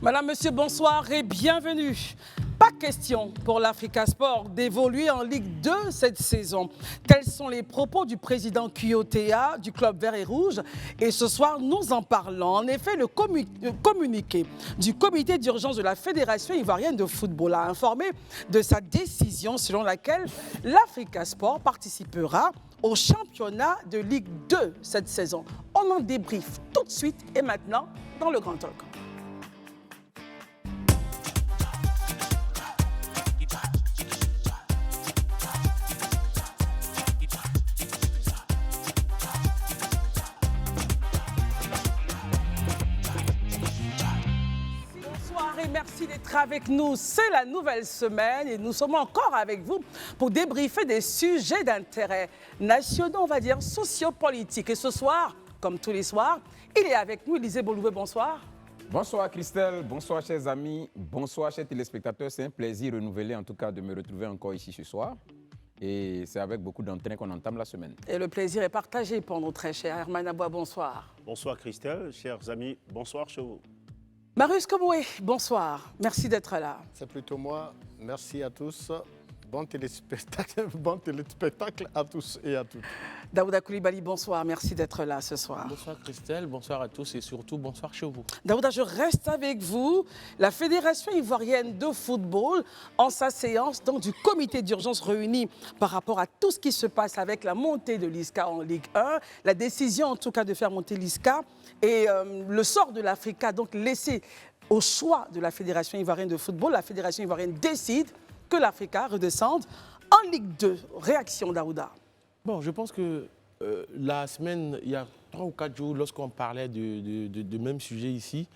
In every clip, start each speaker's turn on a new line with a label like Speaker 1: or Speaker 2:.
Speaker 1: Madame, Monsieur, bonsoir et bienvenue. Pas question pour l'Africa Sport d'évoluer en Ligue 2 cette saison. Tels sont les propos du président Kyotea du club vert et rouge. Et ce soir, nous en parlons. En effet, le communiqué du comité d'urgence de la Fédération ivoirienne de football a informé de sa décision selon laquelle l'Africa Sport participera au championnat de Ligue 2 cette saison. On en débriefe tout de suite et maintenant dans le Grand Talk. Merci d'être avec nous. C'est la nouvelle semaine et nous sommes encore avec vous pour débriefer des sujets d'intérêt nationaux, on va dire, sociopolitiques. Et ce soir, comme tous les soirs, il est avec nous, Élisée Bolouvé, bonsoir.
Speaker 2: Bonsoir Christelle, bonsoir chers amis, bonsoir chers téléspectateurs. C'est un plaisir renouvelé en tout cas de me retrouver encore ici ce soir. Et c'est avec beaucoup d'entrain qu'on entame la semaine.
Speaker 1: Et le plaisir est partagé pour nos très chers. Herman Aboua, bonsoir.
Speaker 3: Bonsoir Christelle, chers amis, bonsoir chez vous.
Speaker 1: Marius Komoué, bonsoir. Merci d'être là.
Speaker 4: C'est plutôt moi. Merci à tous. Bon téléspectacle à tous et à toutes.
Speaker 1: Daouda Koulibaly, bonsoir. Merci d'être là ce soir.
Speaker 5: Bonsoir Christelle, bonsoir à tous et surtout bonsoir chez vous.
Speaker 1: Daouda, je reste avec vous. La Fédération ivoirienne de football, en sa séance donc, du comité d'urgence réuni par rapport à tout ce qui se passe avec la montée de l'ISCA en Ligue 1, la décision en tout cas de faire monter l'ISCA et le sort de l'Africa, donc laissé au choix de la Fédération ivoirienne de football. La Fédération ivoirienne décide que l'Africa redescende en Ligue 2. Réaction, Daouda.
Speaker 5: Bon, je pense que la semaine, il y a 3 ou 4 jours, lorsqu'on parlait de même sujet ici,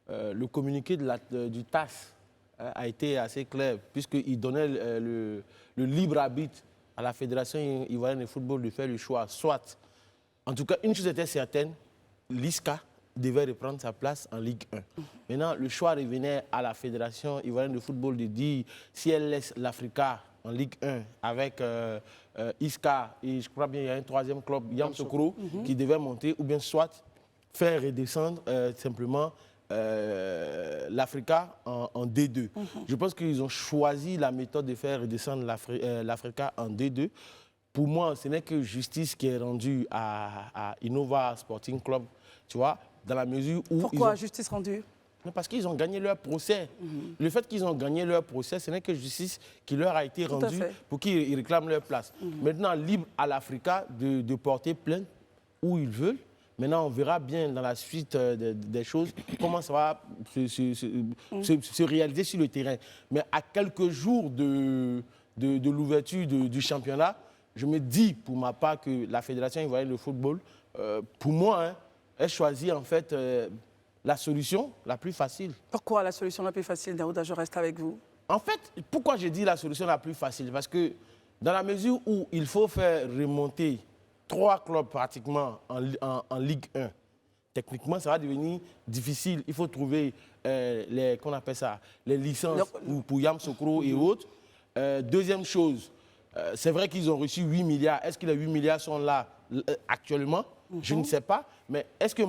Speaker 5: le communiqué du TAS a été assez clair, puisqu'il donnait le libre arbitre à la Fédération ivoirienne de football de faire le choix. Soit, en tout cas, une chose était certaine, l'ISCA devait reprendre sa place en Ligue 1. Maintenant, le choix revenait à la Fédération ivoirienne de football de dire si elle laisse l'Africa en Ligue 1 avec ISCA et je crois bien il y a un troisième club, Yamoussoukro, qui devait monter, ou bien soit faire redescendre simplement l'Africa en D2. Je pense qu'ils ont choisi la méthode de faire redescendre l'Africa en D2. Pour moi, ce n'est que justice qui est rendue à Innova Sporting Club, tu vois, dans la mesure où...
Speaker 1: Pourquoi justice rendue?
Speaker 5: Parce qu'ils ont gagné leur procès. Le fait qu'ils ont gagné leur procès, ce n'est que justice qui leur a été rendue pour qu'ils réclament leur place. Maintenant, libre à l'Africa de porter plainte où ils veulent. Maintenant, on verra bien dans la suite des choses comment ça va se réaliser sur le terrain. Mais à quelques jours de l'ouverture du championnat, je me dis pour ma part que la Fédération ivoirienne de football, pour moi, elle choisit en fait la solution la plus facile.
Speaker 1: Pourquoi la solution la plus facile, Daouda? Je reste avec vous.
Speaker 5: En fait, pourquoi je dis la solution la plus facile? Parce que dans la mesure où il faut faire remonter 3 clubs pratiquement en Ligue 1, techniquement, ça va devenir difficile. Il faut trouver qu'on appelle ça, les licences pour Yamoussoukro et autres. Deuxième chose, c'est vrai qu'ils ont reçu 8 milliards. Est-ce que les 8 milliards sont là actuellement? Je ne sais pas. Mais est-ce que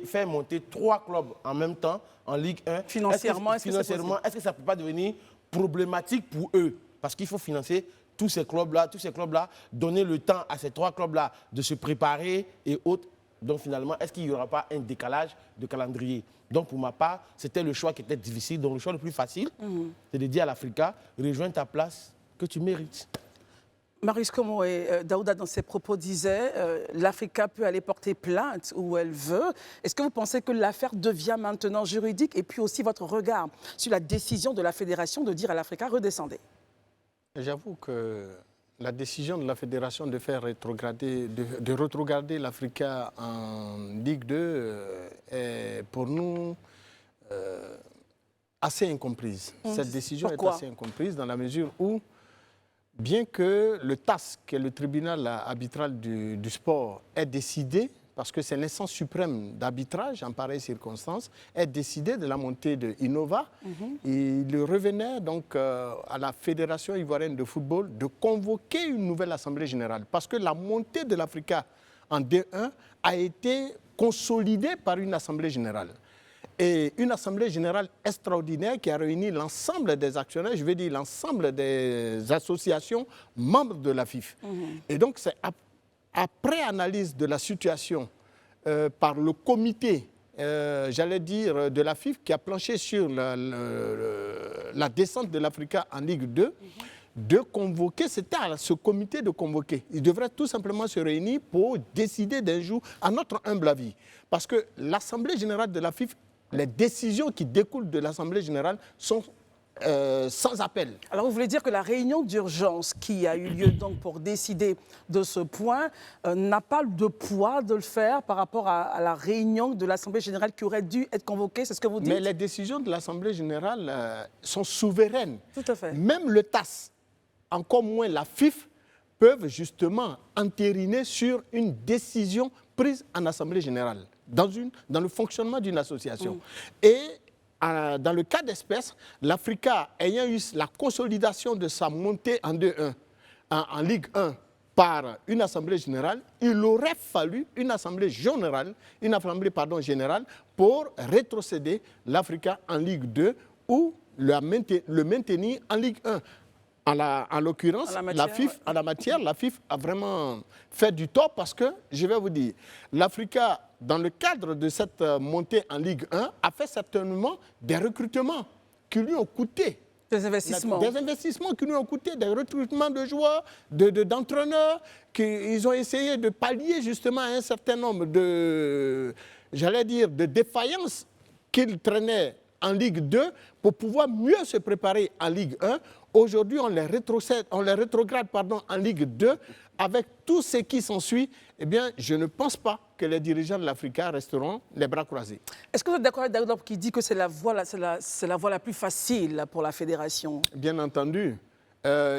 Speaker 5: faire monter 3 clubs en même temps en Ligue 1,
Speaker 1: financièrement,
Speaker 5: est-ce que ça ne peut pas devenir problématique pour eux? Parce qu'il faut financer tous ces clubs-là, donner le temps à ces 3 clubs-là de se préparer et autres. Donc finalement, est-ce qu'il n'y aura pas un décalage de calendrier? Donc pour ma part, c'était le choix qui était difficile. Donc le choix le plus facile, c'est de dire à l'Africa, rejoins ta place que tu mérites.
Speaker 1: Marius Komoué, Daouda, dans ses propos, disait l'Africa peut aller porter plainte où elle veut. Est-ce que vous pensez que l'affaire devient maintenant juridique? Et puis aussi votre regard sur la décision de la Fédération de dire à l'Africa redescendez.
Speaker 4: J'avoue que la décision de la Fédération de faire rétrograder l'Africa en Ligue 2 est pour nous assez incomprise. Cette décision est assez incomprise dans la mesure où, bien que le TAS, qui est le tribunal arbitral du sport, ait décidé, parce que c'est l'instance suprême d'arbitrage en pareille circonstance, ait décidé de la montée de Innova, il revenait donc à la Fédération ivoirienne de football de convoquer une nouvelle assemblée générale, parce que la montée de l'Africa en D1 a été consolidée par une assemblée générale. et une assemblée générale extraordinaire qui a réuni l'ensemble des actionnaires, je veux dire l'ensemble des associations membres de la FIF. Et donc, c'est après analyse de la situation par le comité, j'allais dire, de la FIF qui a planché sur la descente de l'Africa en Ligue 2, de convoquer, c'était à ce comité de convoquer. Il devrait tout simplement se réunir pour décider d'un jour, à notre humble avis. Parce que l'Assemblée générale de la FIF, les décisions qui découlent de l'Assemblée générale sont sans appel.
Speaker 1: Alors, vous voulez dire que la réunion d'urgence qui a eu lieu donc pour décider de ce point n'a pas de poids de le faire par rapport à la réunion de l'Assemblée générale qui aurait dû être convoquée, c'est ce que vous dites?
Speaker 4: Mais les décisions de l'Assemblée générale sont souveraines.
Speaker 1: Tout à fait.
Speaker 4: Même le TAS, encore moins la FIF, peuvent justement entériner sur une décision prise en Assemblée générale, dans le fonctionnement d'une association. Et dans le cas d'espèce, l'Africa ayant eu la consolidation de sa montée en 2-1, en Ligue 1, par une assemblée générale, il aurait fallu une assemblée générale, pour rétrocéder l'Africa en Ligue 2 ou le maintenir en Ligue 1. En l'occurrence, la FIF a vraiment fait du tort parce que, je vais vous dire, l'Africa, dans le cadre de cette montée en Ligue 1, a fait certainement des recrutements qui lui ont coûté.
Speaker 1: Des investissements.
Speaker 4: Des investissements qui lui ont coûté, des recrutements de joueurs, d'entraîneurs, qu'ils ont essayé de pallier justement à un certain nombre de défaillances qu'ils traînaient en Ligue 2 pour pouvoir mieux se préparer en Ligue 1. Aujourd'hui, on les rétrograde en Ligue 2 avec tout ce qui s'ensuit. Eh bien, je ne pense pas que les dirigeants de l'Africa resteront les bras croisés.
Speaker 1: Est-ce que vous êtes d'accord avec Daouda qui dit que c'est la voie la plus facile pour la fédération?
Speaker 4: Bien entendu.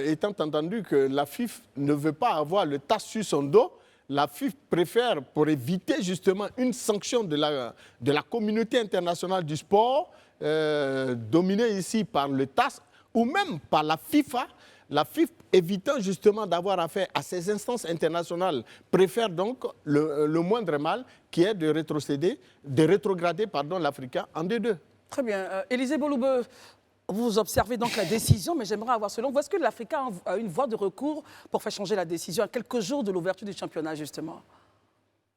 Speaker 4: Étant entendu que la FIF ne veut pas avoir le TAS sur son dos, la FIF préfère, pour éviter justement une sanction de la communauté internationale du sport, dominée ici par le TAS, ou même par la FIFA, la FIF, évitant justement d'avoir affaire à ces instances internationales, préfère donc le moindre mal qui est de rétrograder l'Africa en D2.
Speaker 1: Très bien. Élisée Boloube, vous observez donc la décision, mais j'aimerais avoir selon vous, est-ce que l'Africa a une voie de recours pour faire changer la décision à quelques jours de l'ouverture du championnat, justement?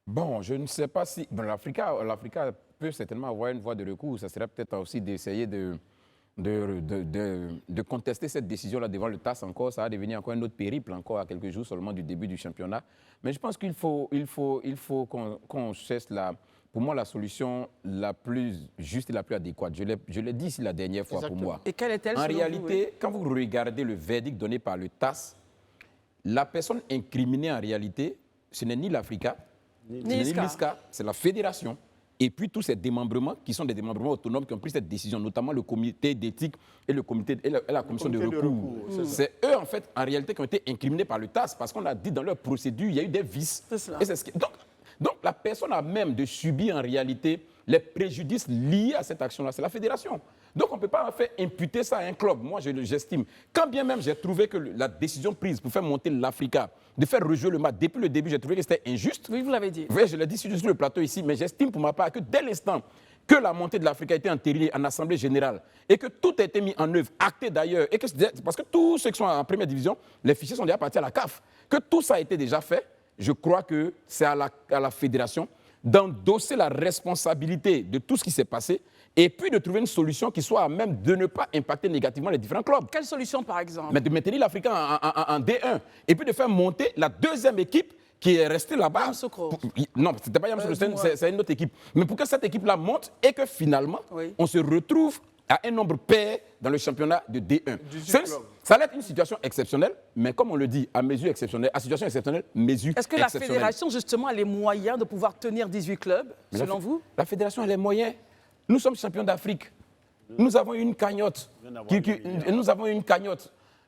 Speaker 2: Bon, je ne sais pas si... Bon, l'Africa peut certainement avoir une voie de recours. Ça serait peut-être aussi d'essayer de contester cette décision-là devant le TAS encore. Ça va devenir encore un autre périple, encore à quelques jours seulement du début du championnat. Mais je pense qu'il faut qu'on cherche, pour moi, la solution la plus juste et la plus adéquate. Je l'ai dit ici la dernière fois. Exactement. Pour moi.
Speaker 1: Et quelle est-elle?
Speaker 2: En réalité, quand vous regardez le verdict donné par le TAS, la personne incriminée en réalité, ce n'est ni l'Africa, ni l'ISCA, c'est la fédération. Et puis tous ces démembrements, qui sont des démembrements autonomes, qui ont pris cette décision, notamment le comité d'éthique et la commission de recours. C'est eux, en fait, en réalité, qui ont été incriminés par le TAS, parce qu'on a dit dans leur procédure, il y a eu des vices. Donc, la personne a même de subir, en réalité, les préjudices liés à cette action-là. C'est la fédération. Donc, on ne peut pas faire imputer ça à un club. Moi, j'estime. Quand bien même j'ai trouvé que la décision prise pour faire monter l'Africa, de faire rejouer le match, depuis le début, j'ai trouvé que c'était injuste.
Speaker 1: Oui, vous l'avez dit.
Speaker 2: Oui, je l'ai dit sur le plateau ici, mais j'estime pour ma part que dès l'instant que la montée de l'Africa a été entérinée en Assemblée générale et que tout a été mis en œuvre, acté d'ailleurs, et parce que tous ceux qui sont en première division, les fichiers sont déjà partis à la CAF, que tout ça a été déjà fait, je crois que c'est à la fédération d'endosser la responsabilité de tout ce qui s'est passé et puis de trouver une solution qui soit à même de ne pas impacter négativement les différents clubs.
Speaker 1: Quelle solution, par exemple?
Speaker 2: Mais de maintenir l'Africa en D1 et puis de faire monter la deuxième équipe qui est restée là-bas. Non, ce n'était pas Yamsoukro, c'est une autre équipe. Mais pour que cette équipe-là monte et que finalement, on se retrouve à un nombre pair dans le championnat de D1. Ça va être une situation exceptionnelle, mais comme on le dit, à mesure exceptionnelle, à situation exceptionnelle, mesure exceptionnelle. Est-ce que
Speaker 1: la fédération, justement, a les moyens de pouvoir tenir 18 clubs, selon vous? La
Speaker 2: fédération a les moyens. Nous sommes champions d'Afrique. Nous avons une cagnotte.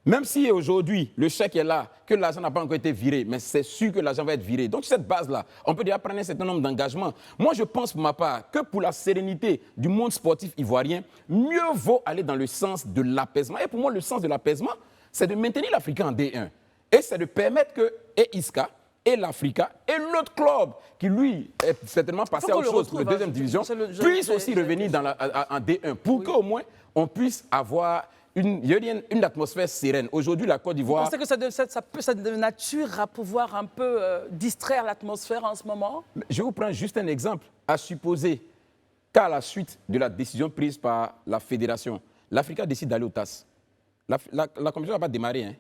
Speaker 2: Même si aujourd'hui, le chèque est là, que l'argent n'a pas encore été viré, mais c'est sûr que l'argent va être viré. Donc, cette base-là, on peut déjà prendre un certain nombre d'engagements. Moi, je pense pour ma part que pour la sérénité du monde sportif ivoirien, mieux vaut aller dans le sens de l'apaisement. Et pour moi, le sens de l'apaisement, c'est de maintenir l'Africain en D1. Et c'est de permettre que ISCA et l'Africa, et l'autre club qui, lui, est certainement passé à autre chose, la deuxième division, puisse aussi revenir en D1 pour qu'au moins on puisse avoir une atmosphère sereine. Aujourd'hui, la Côte d'Ivoire...
Speaker 1: Vous pensez que ça peut de nature à pouvoir un peu distraire l'atmosphère en ce moment?
Speaker 2: Je vous prends juste un exemple. À supposer qu'à la suite de la décision prise par la fédération, l'Africa décide d'aller au TAS. La commission n'a pas démarré, hein.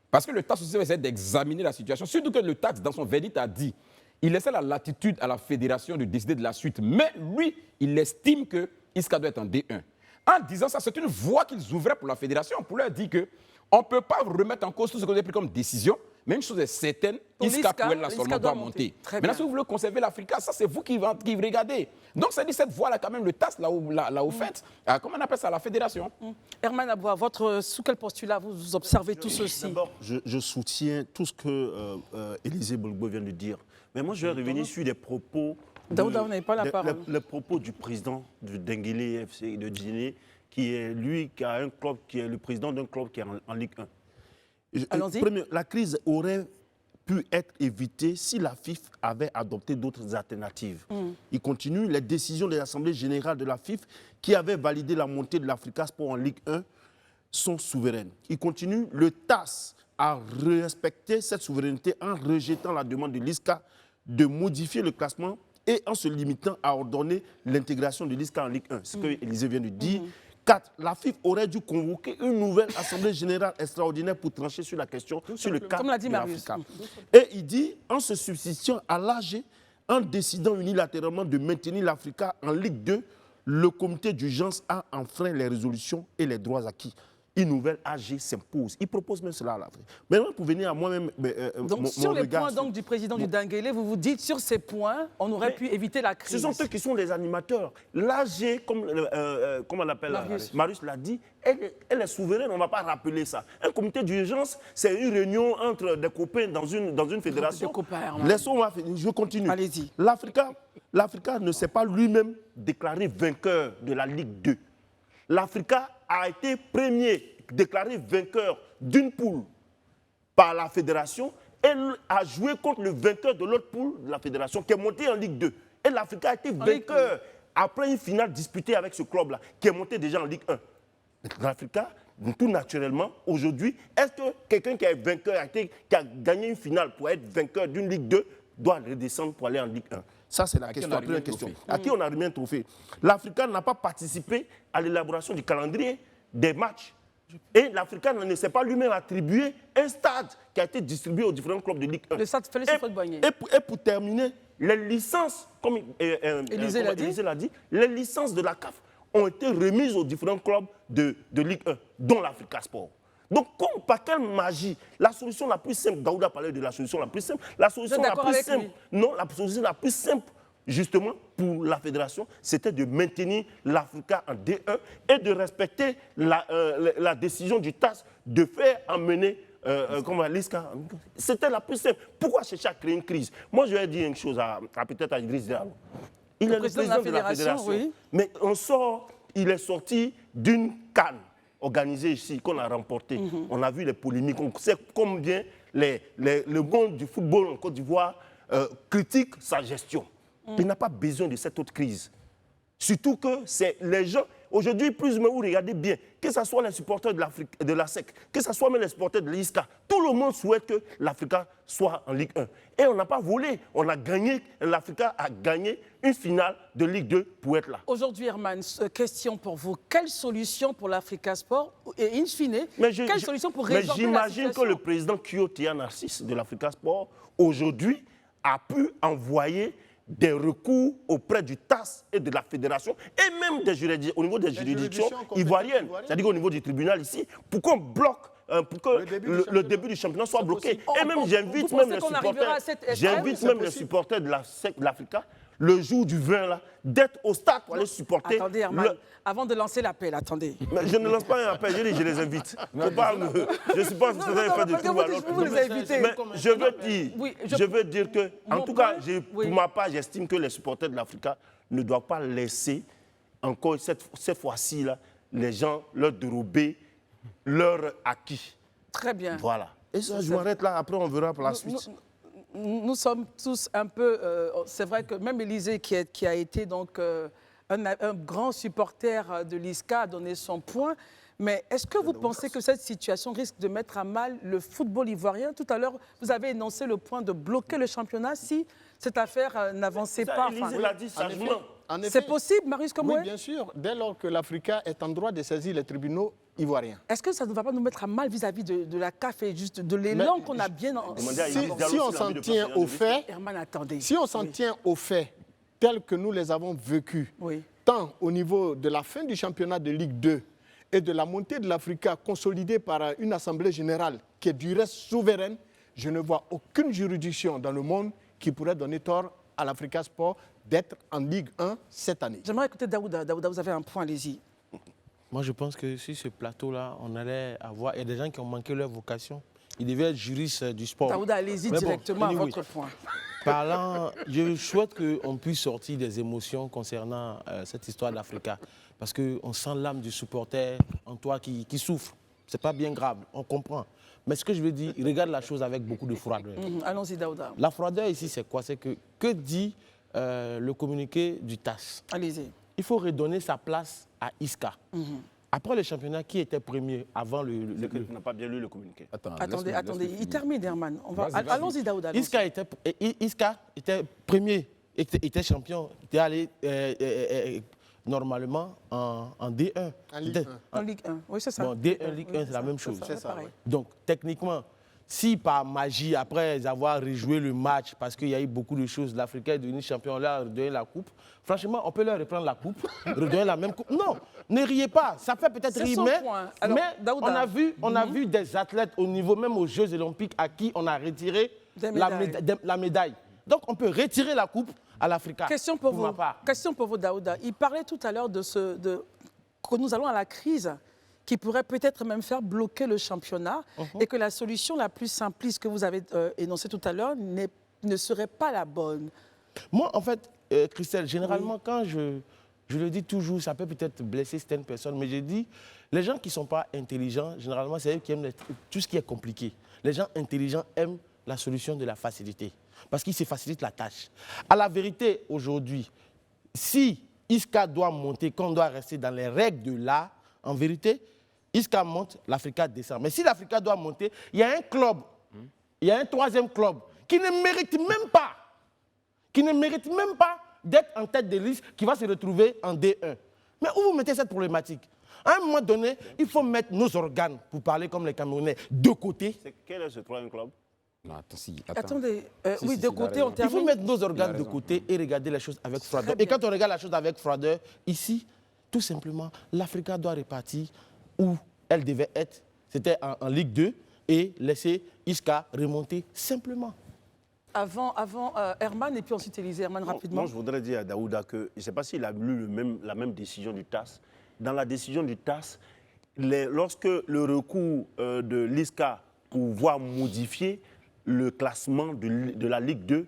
Speaker 2: Parce que le TAS aussi va essayer d'examiner la situation. Surtout que le TAS, dans son verdict, a dit il laissait la latitude à la fédération de décider de la suite. Mais lui, il estime que Isca doit être en D1. En disant ça, c'est une voie qu'ils ouvraient pour la fédération pour leur dire qu'on ne peut pas remettre en cause tout ce qu'on a pris comme décision. Mais une chose est certaine, Isca pour elle, là seulement doit monter. Maintenant, si vous voulez conserver l'Africa, ça c'est vous qui regardez. Donc, c'est dit cette voie-là, quand même, le TAS l'a offerte. Comment on appelle ça, la fédération?
Speaker 1: Herman Aboua, sous quel postulat vous observez tout ceci?
Speaker 3: D'abord, je soutiens tout ce que Élisée Bolbo vient de dire. Mais moi, je vais revenir sur des propos...
Speaker 1: Daouda, vous n'avez pas la parole.
Speaker 3: Les propos du président du Denguélé FC de Guinée, qui est lui, qui a un club, qui est le président d'un club qui est en Ligue 1.
Speaker 1: Allons-y.
Speaker 3: La crise aurait pu être évitée si la FIF avait adopté d'autres alternatives. Il continue, les décisions de l'Assemblée générale de la FIF qui avait validé la montée de l'Africa Sport en Ligue 1 sont souveraines. Il continue, le TAS a respecté cette souveraineté en rejetant la demande de l'ISCA de modifier le classement et en se limitant à ordonner l'intégration de l'ISCA en Ligue 1, ce que Élisée vient de dire. 4. La FIF aurait dû convoquer une nouvelle Assemblée générale extraordinaire pour trancher sur la question, sur le cas de l'Africa. Et il dit, en se substituant à l'AG, en décidant unilatéralement de maintenir l'Africa en Ligue 2, le comité d'urgence a enfreint les résolutions et les droits acquis. Une nouvelle AG s'impose. Il propose même cela à l'Afrique. Maintenant, pour venir à moi-même,
Speaker 1: donc, sur les points du président du Denguélé, vous vous dites, sur ces points, on aurait pu éviter la crise.
Speaker 3: Ce sont eux qui sont les animateurs. L'AG, comme on l'appelle, Marius l'a dit, elle est souveraine, on ne va pas rappeler ça. Un comité d'urgence, c'est une réunion entre des copains dans une fédération. Laissons-moi finir, je continue.
Speaker 1: Allez-y.
Speaker 3: L'Africa ne s'est pas lui-même déclaré vainqueur de la Ligue 2. L'Africa a été déclaré vainqueur d'une poule par la fédération. Elle a joué contre le vainqueur de l'autre poule de la fédération qui est monté en Ligue 2. Et l'Africa a été vainqueur après une finale disputée avec ce club-là qui est monté déjà en Ligue 1. L'Africa, tout naturellement, aujourd'hui, est-ce que quelqu'un qui est vainqueur, qui a gagné une finale pour être vainqueur d'une Ligue 2 doit redescendre pour aller en Ligue 1? Ça, c'est la première question. À qui on a remis un trophée? L'Africa n'a pas participé à l'élaboration du calendrier des matchs. Et l'Africa ne s'est pas lui-même attribué un stade qui a été distribué aux différents clubs de Ligue 1.
Speaker 1: Le stade Félix Houphouët-Boigny.
Speaker 3: Et pour terminer, les licences, comme Élisée l'a dit, les licences de la CAF ont été remises aux différents clubs de Ligue 1, dont l'Africa Sport. Donc, par quelle magie? La solution la plus simple, Daouda parlait de la solution la plus simple, la solution la plus simple, la solution la plus simple, justement, pour la fédération, c'était de maintenir l'Africa en D1 et de respecter la décision du TAS de faire emmener l'ISCA. C'était la plus simple. Pourquoi chercher à créer une crise? Moi, je vais dire une chose peut-être à Idriss Diallo. Il est le président de la fédération, oui. Mais il est sorti d'une CAN organisée ici, qu'on a remportée. On a vu les polémiques, on sait combien le monde du football en Côte d'Ivoire critique sa gestion. Il n'a pas besoin de cette autre crise. Surtout que c'est les gens, aujourd'hui, plus mais vous regardez bien, que ce soit les supporters de la SEC, que ce soit même les supporters de l'ISCA, tout le monde souhaite que l'Africa soit en Ligue 1. Et on n'a pas volé, on a gagné, l'Africa a gagné une finale de Ligue 2 pour être là.
Speaker 1: Aujourd'hui, Herman, question pour vous. Quelle solution pour l'Africa Sport et in fine, quelle solution pour résoudre la situation?
Speaker 3: Mais j'imagine que le président Kyotia Narcisse de l'Africa Sport, aujourd'hui, a pu envoyer des recours auprès du TAS et de la fédération et même au niveau des juridictions ivoiriennes, c'est-à-dire au niveau du tribunal ici, pour qu'on bloque, pour que le début du championnat soit bloqué. Et même j'invite même les supporters de l'Africa, le jour du 20, là, d'être au stade pour aller supporter.
Speaker 1: Attendez, Herman, avant de lancer l'appel, attendez.
Speaker 3: Mais je ne lance pas un appel, je les invite. Je ne suis pas en train de faire des trous à l'autre. Mais je veux dire que, en tout cas, pour ma part, j'estime que les supporters de l'Africa ne doivent pas laisser encore cette fois-ci là les gens leur dérober leur acquis.
Speaker 1: Très bien.
Speaker 3: Voilà. Et ça, je m'arrête là, après on verra pour la suite.
Speaker 1: nous sommes tous un peu... c'est vrai que même Élisée, qui a été donc un grand supporter de l'ISCA, a donné son point. Mais est-ce que vous pensez que cette situation risque de mettre à mal le football ivoirien? Tout à l'heure, vous avez énoncé le point de bloquer le championnat si cette affaire n'avançait pas.
Speaker 3: Élisée l'a dit sagement.
Speaker 1: C'est possible, Marius Komoué?
Speaker 4: Oui, bien sûr, dès lors que l'Africa est en droit de saisir les tribunaux ivoiriens.
Speaker 1: Est-ce que ça ne va pas nous mettre à mal vis-à-vis de la CAF et juste de l'élan qu'on a bien...
Speaker 4: Si on s'en tient aux faits,
Speaker 1: Herman, attendez.
Speaker 4: Si on s'en tient aux faits tels que nous les avons vécus, tant au niveau de la fin du championnat de Ligue 2 et de la montée de l'Africa consolidée par une assemblée générale qui est du reste souveraine, je ne vois aucune juridiction dans le monde qui pourrait donner tort à l'Africa Sport d'être en Ligue 1 cette année.
Speaker 1: J'aimerais écouter Daouda. Daouda, vous avez un point, allez-y.
Speaker 5: Moi, je pense que sur ce plateau-là, on allait avoir... Il y a des gens qui ont manqué leur vocation. Ils devaient être juristes du sport.
Speaker 1: Daouda, allez-y directement à votre point.
Speaker 5: Parlant, je souhaite qu'on puisse sortir des émotions concernant cette histoire d'Africa. Parce qu'on sent l'âme du supporter en toi qui souffre. Ce n'est pas bien grave, on comprend. Mais ce que je veux dire, regarde la chose avec beaucoup de froideur.
Speaker 1: Allons-y, Daouda.
Speaker 5: La froideur ici, c'est quoi? C'est que dit le communiqué du TAS?
Speaker 1: Allez-y.
Speaker 5: Il faut redonner sa place à Isca. Après le championnat, qui était premier avant le...
Speaker 3: Tu n'as pas bien lu le communiqué.
Speaker 1: Attendez, il termine, Herman. Allons-y, Daouda.
Speaker 5: Isca était premier, était champion, était allé normalement en D1.
Speaker 1: En Ligue 1, oui, c'est ça.
Speaker 5: Bon, D1, Ligue 1, c'est la même chose.
Speaker 1: C'est ça, oui.
Speaker 5: Donc, techniquement, si par magie, après avoir rejoué le match, parce qu'il y a eu beaucoup de choses, l'Africain est devenu champion, on leur a redonné la coupe, franchement, on peut leur reprendre la coupe, redonner la même coupe. Non, ne riez pas, ça fait peut-être rire, mais on a vu des athlètes au niveau, même aux Jeux Olympiques, à qui on a retiré la médaille. Donc, on peut retirer la coupe à l'Africa.
Speaker 1: Question pour vous, Daouda. Il parlait tout à l'heure que nous allons à la crise qui pourrait peut-être même faire bloquer le championnat et que la solution la plus simpliste que vous avez énoncée tout à l'heure ne serait pas la bonne.
Speaker 5: Moi, en fait, Christelle, généralement, quand je le dis toujours, ça peut peut-être blesser certaines personnes, mais je dis, les gens qui ne sont pas intelligents, généralement, c'est eux qui aiment tout ce qui est compliqué. Les gens intelligents aiment la solution de la facilité, parce qu'ils se facilitent la tâche. À la vérité, aujourd'hui, si Isca doit monter, qu'on doit rester dans les règles de l'art, en vérité, Isca monte, l'Africa descend. Mais si l'Africa doit monter, il y a un club, il y a un troisième club qui ne mérite même pas d'être en tête de liste, qui va se retrouver en D1. Mais où vous mettez cette problématique? À un moment donné, il faut mettre nos organes, pour parler comme les Camerounais, de côté.
Speaker 3: Quel est ce troisième club?
Speaker 2: Non,
Speaker 1: Attendez, oui, de côté, on termine.
Speaker 5: Il faut mettre nos organes de côté et regarder les choses avec froideur. Et quand on regarde la chose avec froideur, ici, tout simplement, l'Africa doit repartir où elle devait être. C'était en Ligue 2 et laisser Isca remonter simplement.
Speaker 1: Avant Herman et puis ensuite Élisée. Herman, rapidement.
Speaker 3: Moi, je voudrais dire à Daouda que, je ne sais pas s'il a lu la même décision du TAS. Dans la décision du TAS, lorsque le recours de l'ISCA pour voir modifier le classement de la Ligue 2,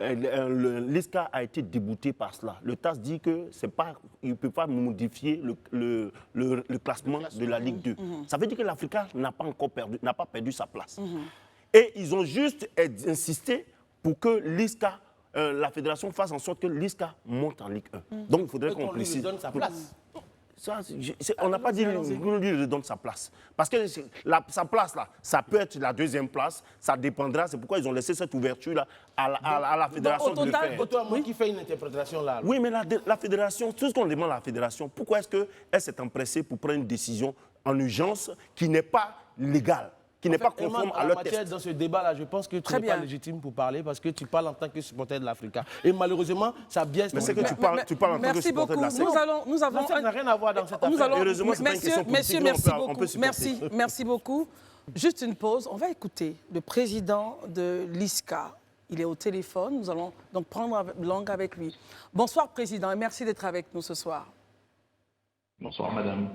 Speaker 3: l'ISCA a été débouté par cela. Le TAS dit qu'il ne peut pas modifier le classement de la Ligue 2. Ça veut dire que l'Africa n'a pas perdu sa place. Et ils ont juste insisté pour que l'ISCA, la fédération fasse en sorte que l'ISCA monte en Ligue 1. Donc il faudrait qu'on précise.
Speaker 5: Lui donne sa place.
Speaker 3: Ça, on n'a pas dit qu'on lui donne sa place. Parce que sa place, là, ça peut être la deuxième place, ça dépendra. C'est pourquoi ils ont laissé cette ouverture-là à la fédération de le faire.
Speaker 5: Moi qui fais une interprétation là.
Speaker 3: Oui, mais la fédération, tout ce qu'on demande à la fédération, pourquoi est-ce qu'elle s'est empressée pour prendre une décision en urgence qui n'est pas légale, qui n'est pas conforme à leur test?
Speaker 5: Dans ce débat-là, je pense que tu n'es pas légitime pour parler parce que tu parles en tant que supporter de l'Africa. Et malheureusement, ça biaise.
Speaker 3: Mais c'est que tu parles en tant que supporter de l'Africa.
Speaker 1: Nous avons
Speaker 5: ça n'a rien à voir dans cette affaire.
Speaker 3: Heureusement, c'est pas une question politique.
Speaker 1: Merci beaucoup. Juste une pause. On va écouter le président de l'ISCA. Il est au téléphone. Nous allons donc prendre langue avec lui. Bonsoir, président, et merci d'être avec nous ce soir.
Speaker 6: Bonsoir, madame.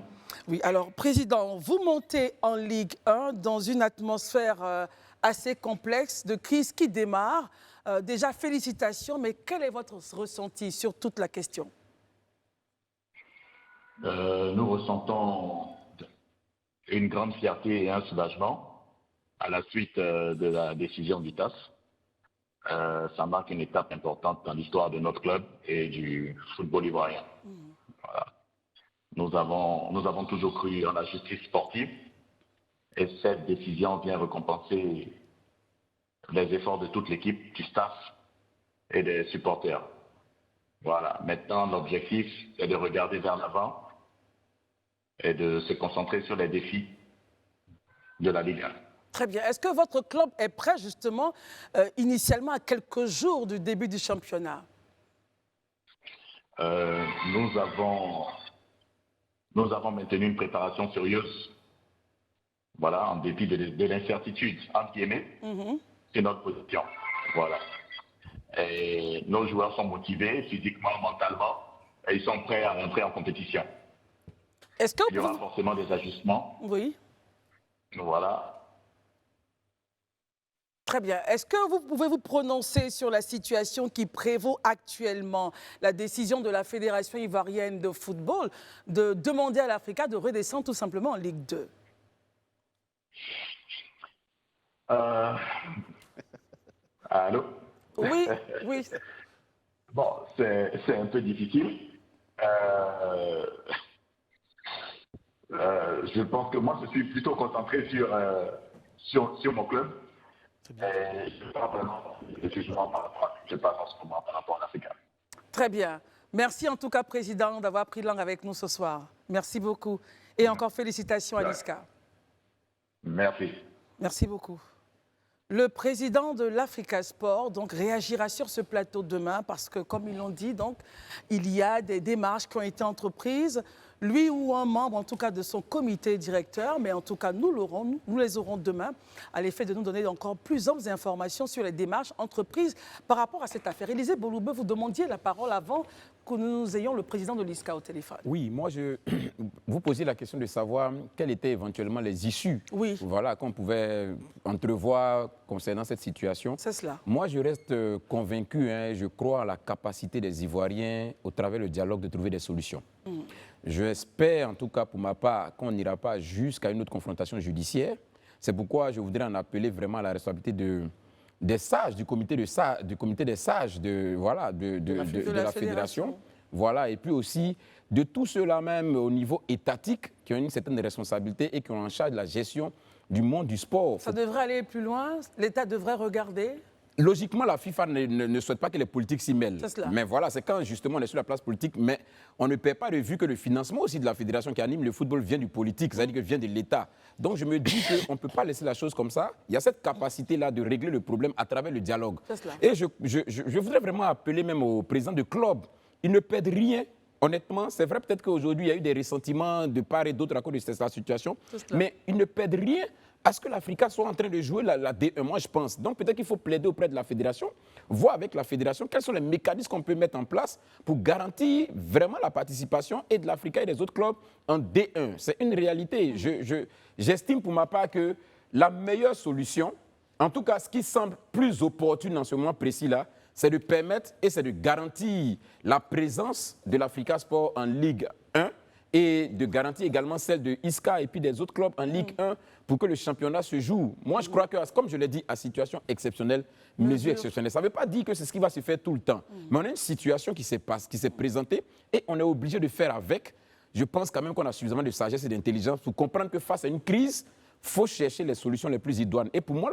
Speaker 1: Oui, alors, président, vous montez en Ligue 1 dans une atmosphère assez complexe de crise qui démarre. Déjà, félicitations, mais quel est votre ressenti sur toute la question?
Speaker 6: Nous ressentons une grande fierté et un soulagement à la suite de la décision du TAS. ça marque une étape importante dans l'histoire de notre club et du football ivoirien. Voilà. Nous avons toujours cru en la justice sportive et cette décision vient récompenser les efforts de toute l'équipe, du staff et des supporters. Voilà. Maintenant, l'objectif est de regarder vers l'avant et de se concentrer sur les défis de la Ligue 1.
Speaker 1: Très bien. Est-ce que votre club est prêt justement initialement à quelques jours du début du championnat?
Speaker 6: Nous avons maintenu une préparation sérieuse. Voilà, en dépit de l'incertitude, entre guillemets, c'est notre position. Voilà. Et nos joueurs sont motivés physiquement, mentalement, et ils sont prêts à rentrer en compétition.
Speaker 1: Est-ce que
Speaker 6: il y aura forcément des ajustements.
Speaker 1: Oui.
Speaker 6: Voilà.
Speaker 1: Très bien. Est-ce que vous pouvez vous prononcer sur la situation qui prévaut actuellement, la décision de la Fédération ivoirienne de football de demander à l'Africa de redescendre tout simplement en Ligue 2?
Speaker 6: Allô?
Speaker 1: Oui, oui.
Speaker 6: Bon, c'est un peu difficile. Je pense que moi, je suis plutôt concentré sur mon club. Et je ne sais pas vraiment je passe en ce moment par rapport à l'Afrique.
Speaker 1: Très bien. Merci en tout cas, Président, d'avoir pris langue avec nous ce soir. Merci beaucoup. Et encore félicitations à Niska.
Speaker 6: Merci.
Speaker 1: Merci beaucoup. Le président de l'Africa Sport donc, réagira sur ce plateau demain parce que, comme ils l'ont dit, donc, il y a des démarches qui ont été entreprises. Lui ou un membre, en tout cas, de son comité directeur, mais en tout cas, nous les aurons demain, à l'effet de nous donner encore plus amples informations sur les démarches entreprises par rapport à cette affaire. Élisée Boloubé, vous demandiez la parole avant que nous ayons le président de l'ISCA au téléphone.
Speaker 2: Oui, moi, vous posiez la question de savoir quelles étaient éventuellement les issues voilà, qu'on pouvait entrevoir concernant cette situation.
Speaker 1: C'est cela.
Speaker 2: Moi, je reste convaincu, je crois à la capacité des Ivoiriens, au travers du dialogue, de trouver des solutions. J'espère, en tout cas pour ma part, qu'on n'ira pas jusqu'à une autre confrontation judiciaire. C'est pourquoi je voudrais en appeler vraiment à la responsabilité des sages, du comité des sages de la fédération. Voilà, et puis aussi de tous ceux-là même au niveau étatique qui ont une certaine responsabilité et qui ont en charge de la gestion du monde du sport.
Speaker 1: Ça devrait aller plus loin. L'État devrait regarder.
Speaker 2: Logiquement, la FIFA ne souhaite pas que les politiques s'y mêlent. Mais voilà, c'est quand justement on est sur la place politique, mais on ne perd pas de vue que le financement aussi de la fédération qui anime le football vient du politique, c'est-à-dire que vient de l'État. Donc je me dis qu'on ne peut pas laisser la chose comme ça. Il y a cette capacité-là de régler le problème à travers le dialogue. Et je voudrais vraiment appeler même au président de club. Il ne perd rien. Honnêtement, c'est vrai peut-être qu'aujourd'hui, il y a eu des ressentiments de part et d'autre à cause de cette situation, mais il ne perd rien à ce que l'Africa soit en train de jouer la D1, moi je pense. Donc peut-être qu'il faut plaider auprès de la fédération, voir avec la fédération quels sont les mécanismes qu'on peut mettre en place pour garantir vraiment la participation et de l'Africa et des autres clubs en D1. C'est une réalité. J'estime pour ma part que la meilleure solution, en tout cas ce qui semble plus opportune en ce moment précis-là, c'est de permettre et c'est de garantir la présence de l'Africa Sport en Ligue 1 et de garantir également celle de ISCA et puis des autres clubs en Ligue 1 pour que le championnat se joue. Moi, je crois que, comme je l'ai dit, à situation exceptionnelle, mesure exceptionnelle. Ça ne veut pas dire que c'est ce qui va se faire tout le temps. Mais on a une situation qui s'est présentée et on est obligé de faire avec. Je pense quand même qu'on a suffisamment de sagesse et d'intelligence pour comprendre que face à une crise, il faut chercher les solutions les plus idoines. Et pour moi,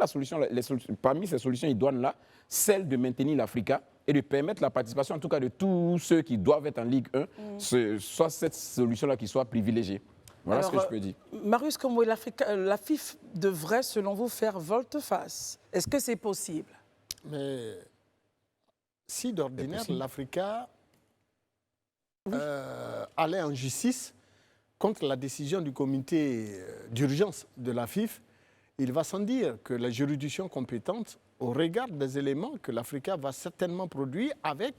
Speaker 2: parmi ces solutions idoines-là, celle de maintenir l'Africa et de permettre la participation, en tout cas de tous ceux qui doivent être en Ligue 1, soit cette solution-là qui soit privilégiée. Voilà ce que je peux dire.
Speaker 1: Marius Kombo, la FIFA devrait, selon vous, faire volte-face. Est-ce que c'est possible?
Speaker 4: Mais si d'ordinaire, l'Africa allait en justice contre la décision du comité d'urgence de la FIFA, il va sans dire que la juridiction compétente, au regard des éléments que l'Africa va certainement produire avec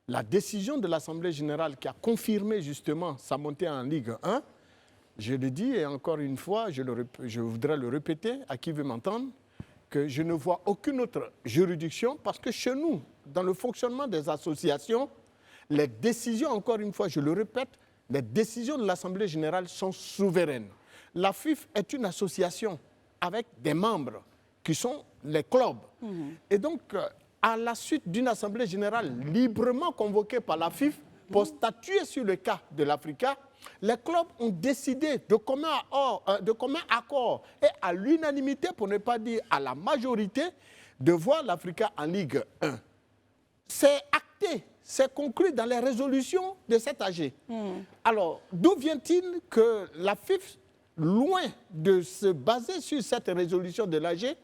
Speaker 4: la décision de l'Assemblée générale qui a confirmé justement sa montée en Ligue 1, je le dis et encore une fois, je voudrais le répéter à qui veut m'entendre, que je ne vois aucune autre juridiction parce que chez nous, dans le fonctionnement des associations, les décisions, encore une fois, je le répète, les décisions de l'Assemblée générale sont souveraines. La FIFA est une association avec des membres qui sont les clubs. Et donc, à la suite d'une assemblée générale librement convoquée par la FIFA pour statuer sur le cas de l'Africa, les clubs ont décidé de commun accord et à l'unanimité, pour ne pas dire à la majorité, de voir l'Africa en Ligue 1. C'est acté, c'est conclu dans les résolutions de cet AG. Alors, d'où vient-il que la FIFA, loin de se baser sur cette résolution de l'AG,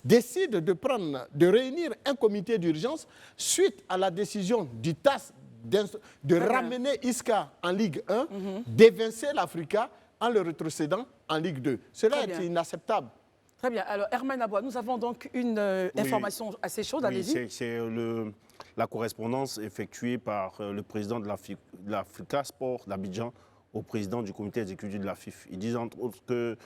Speaker 4: décide de réunir un comité d'urgence suite à la décision du TAS de ramener Isca en Ligue 1, d'évincer l'Africa en le rétrocédant en Ligue 2. Cela est inacceptable.
Speaker 1: Très bien. Alors, Herman Aboua, nous avons donc une information assez chaude. Allez-y.
Speaker 3: C'est la correspondance effectuée par le président de l'Africa Sport d'Abidjan au président du comité exécutif de la FIFA. Ils disent entre autres que,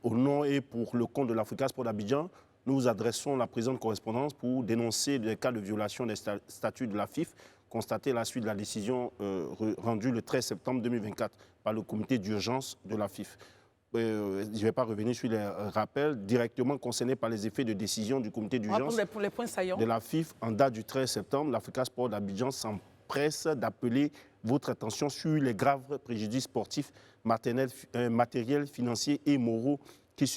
Speaker 3: au nom et pour le compte de l'Africa Sport d'Abidjan, nous vous adressons la présente correspondance pour dénoncer les cas de violation des statuts de la FIFA constatés à la suite de la décision rendue le 13 septembre 2024 par le comité d'urgence de la FIFA. Je ne vais pas revenir sur les rappels directement concernés par les effets de décision du comité d'urgence de la FIFA. En date du 13 septembre, l'Africa Sport d'Abidjan s'empresse d'appeler votre attention sur les graves préjudices sportifs, matériels, financiers et moraux qui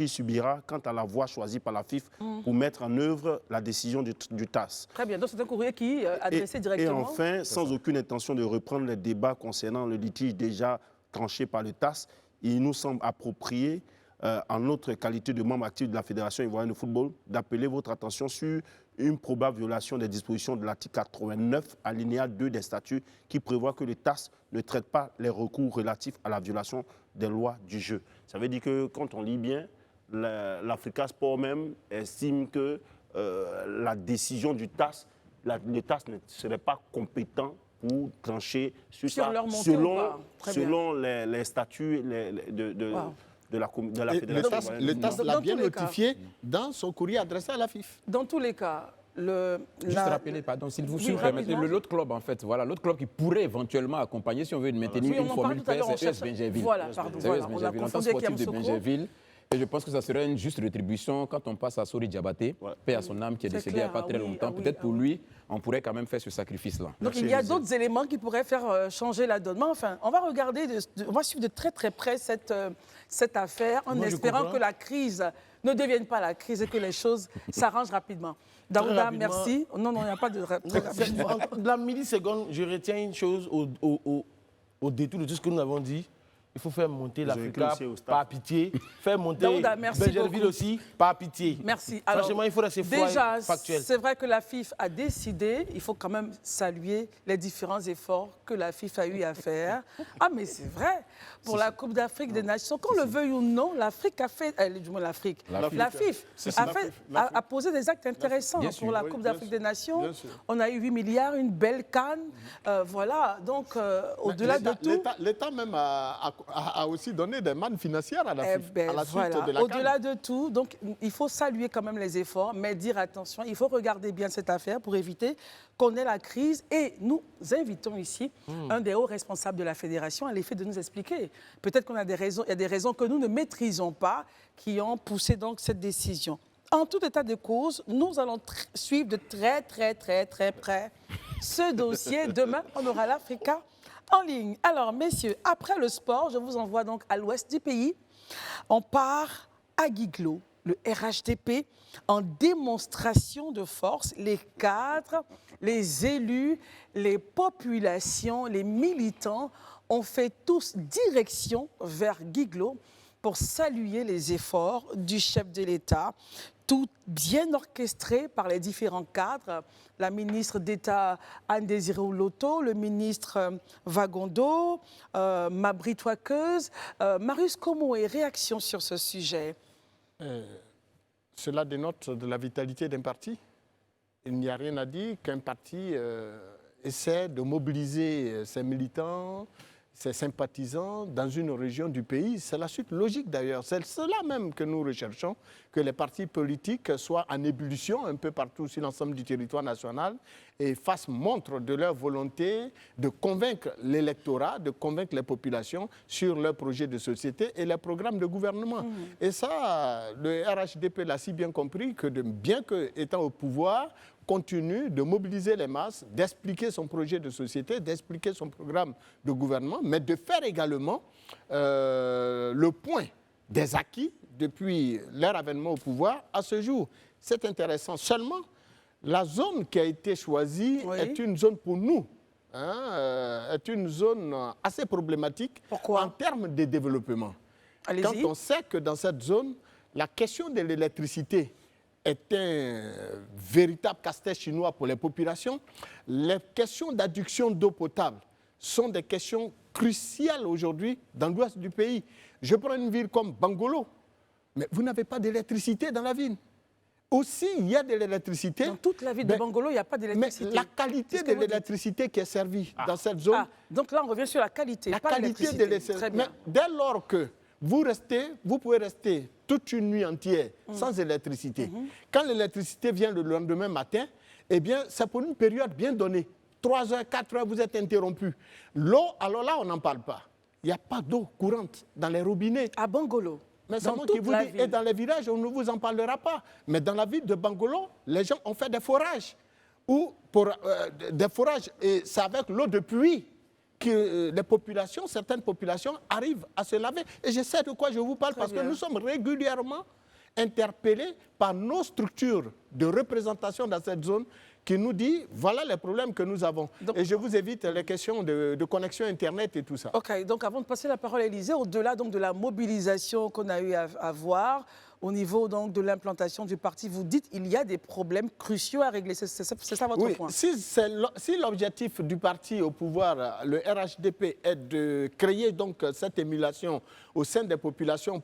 Speaker 3: subira quant à la voie choisie par la FIFA pour mettre en œuvre la décision du TAS.
Speaker 1: Très bien, donc c'est un courrier qui est adressé directement.
Speaker 3: Et enfin, sans aucune intention de reprendre les débats concernant le litige déjà tranché par le TAS, il nous semble approprié, en notre qualité de membre actif de la Fédération ivoirienne de football, d'appeler votre attention sur une probable violation des dispositions de l'article 89, alinéa 2 des statuts, qui prévoit que le TAS ne traite pas les recours relatifs à la violation des lois du jeu. Ça veut dire que quand on lit bien, l'Africa Sport même estime que la décision du TAS, le TAS ne serait pas compétent pour trancher sur ça, selon les statuts de la Fédération.
Speaker 4: Le TAS l'a bien notifié dans son courrier adressé à la FIFA.
Speaker 1: Dans tous les cas,
Speaker 2: juste rappeler, pardon, s'il vous permettez, l'autre club, en fait, voilà, l'autre club qui pourrait éventuellement accompagner, si on veut maintenir une formule paire, c'est US Benjerville.
Speaker 1: Voilà, pardon.
Speaker 2: C'est US Benjerville, en tant que sportif de Benjerville. Et je pense que ça serait une juste rétribution quand on passe à Sori Diabaté, paix à son âme, qui est décédé il n'y a pas très longtemps. Peut-être pour lui, on pourrait quand même faire ce sacrifice-là.
Speaker 1: Donc il y a d'autres éléments qui pourraient faire changer la donne. Mais enfin, on va regarder, on va suivre de très très près cette affaire en espérant que la crise ne devienne pas la crise et que les choses s'arrangent rapidement. Daouda, merci. Non, il n'y a pas de...
Speaker 5: La milliseconde, je retiens une chose au détour de tout ce que nous avons dit. Il faut faire monter l'Africa par pitié. Faire monter Benjerville aussi par pitié.
Speaker 1: Merci. Alors,
Speaker 5: franchement, il faut rester factuel.
Speaker 1: Déjà, c'est vrai que la FIFA a décidé, il faut quand même saluer les différents efforts que la FIFA a eu à faire. Ah, mais c'est vrai. Pour la Coupe d'Afrique des Nations, qu'on le veuille ou non, l'Afrique a fait... du moins l'Afrique. La FIFA a posé des actes intéressants pour la Coupe d'Afrique des Nations. On a eu 8 milliards, une belle canne. Voilà. Donc, au-delà de tout...
Speaker 4: L'État même a aussi donné des mannes financières à la FIFA, à la suite de la
Speaker 1: Au-delà de tout, donc il faut saluer quand même les efforts, mais dire attention, il faut regarder bien cette affaire pour éviter qu'on ait la crise. Et nous invitons ici un des hauts responsables de la fédération à l'effet de nous expliquer. Peut-être qu'il y a des raisons que nous ne maîtrisons pas qui ont poussé donc cette décision. En tout état de cause, nous allons suivre de très près ce dossier. Demain, on aura l'Africa en ligne. Alors, messieurs, après le sport, je vous envoie donc à l'ouest du pays. On part à Guiglo, le RHDP, en démonstration de force. Les cadres, les élus, les populations, les militants ont fait tous direction vers Guiglo pour saluer les efforts du chef de l'État, tout bien orchestré par les différents cadres, la ministre d'État Anne-Désirée Oloto, le ministre Wagondo, Mabry Touakeuse. Marius, comment est réaction sur ce sujet?
Speaker 4: Cela dénote de la vitalité d'un parti. Il n'y a rien à dire qu'un parti essaie de mobiliser ses militants, ses sympathisants dans une région du pays. C'est la suite logique d'ailleurs. C'est cela même que nous recherchons, que les partis politiques soient en ébullition un peu partout sur l'ensemble du territoire national et fassent montre de leur volonté de convaincre l'électorat, de convaincre les populations sur leurs projets de société et leurs programmes de gouvernement. Et ça, le RHDP l'a si bien compris que bien qu'étant au pouvoir, continue de mobiliser les masses, d'expliquer son projet de société, d'expliquer son programme de gouvernement, mais de faire également le point des acquis depuis leur avènement au pouvoir à ce jour. C'est intéressant. Seulement, la zone qui a été choisie est une zone pour nous, est une zone assez problématique.
Speaker 1: Pourquoi?
Speaker 4: En termes de développement. Quand on sait que dans cette zone, la question de l'électricité est un véritable casse-tête chinois pour les populations. Les questions d'adduction d'eau potable sont des questions cruciales aujourd'hui dans l'ouest du pays. Je prends une ville comme Bangolo, mais vous n'avez pas d'électricité dans la ville. Aussi, il y a de l'électricité.
Speaker 1: Dans toute la ville de Bangolo, il n'y a pas d'électricité.
Speaker 4: Mais la qualité de l'électricité qui est servie dans cette zone...
Speaker 1: donc là, on revient sur la qualité,
Speaker 4: la
Speaker 1: pas
Speaker 4: qualité de l'électricité. Mais dès lors que vous pouvez rester toute une nuit entière sans électricité. Quand l'électricité vient le lendemain matin, eh bien, c'est pour une période bien donnée. 3 heures, 4 heures, vous êtes interrompu. L'eau, alors là, on n'en parle pas. Il n'y a pas d'eau courante dans les robinets.
Speaker 1: À Bangolo.
Speaker 4: Mais c'est moi qui vous dis, et dans les villages, on ne vous en parlera pas. Mais dans la ville de Bangolo, les gens ont fait des forages. Des forages, et c'est avec l'eau de pluie que les populations, certaines populations arrivent à se laver. Et je sais de quoi je vous parle parce que nous sommes régulièrement interpellés par nos structures de représentation dans cette zone qui nous dit voilà les problèmes que nous avons. Donc, et je vous évite les questions de connexion Internet et tout ça.
Speaker 1: OK, donc avant de passer la parole à Élisée, au-delà donc de la mobilisation qu'on a eu à voir, au niveau donc de l'implantation du parti, vous dites qu'il y a des problèmes cruciaux à régler. C'est ça votre point?
Speaker 4: Si l'objectif du parti au pouvoir, le RHDP, est de créer donc cette émulation au sein des populations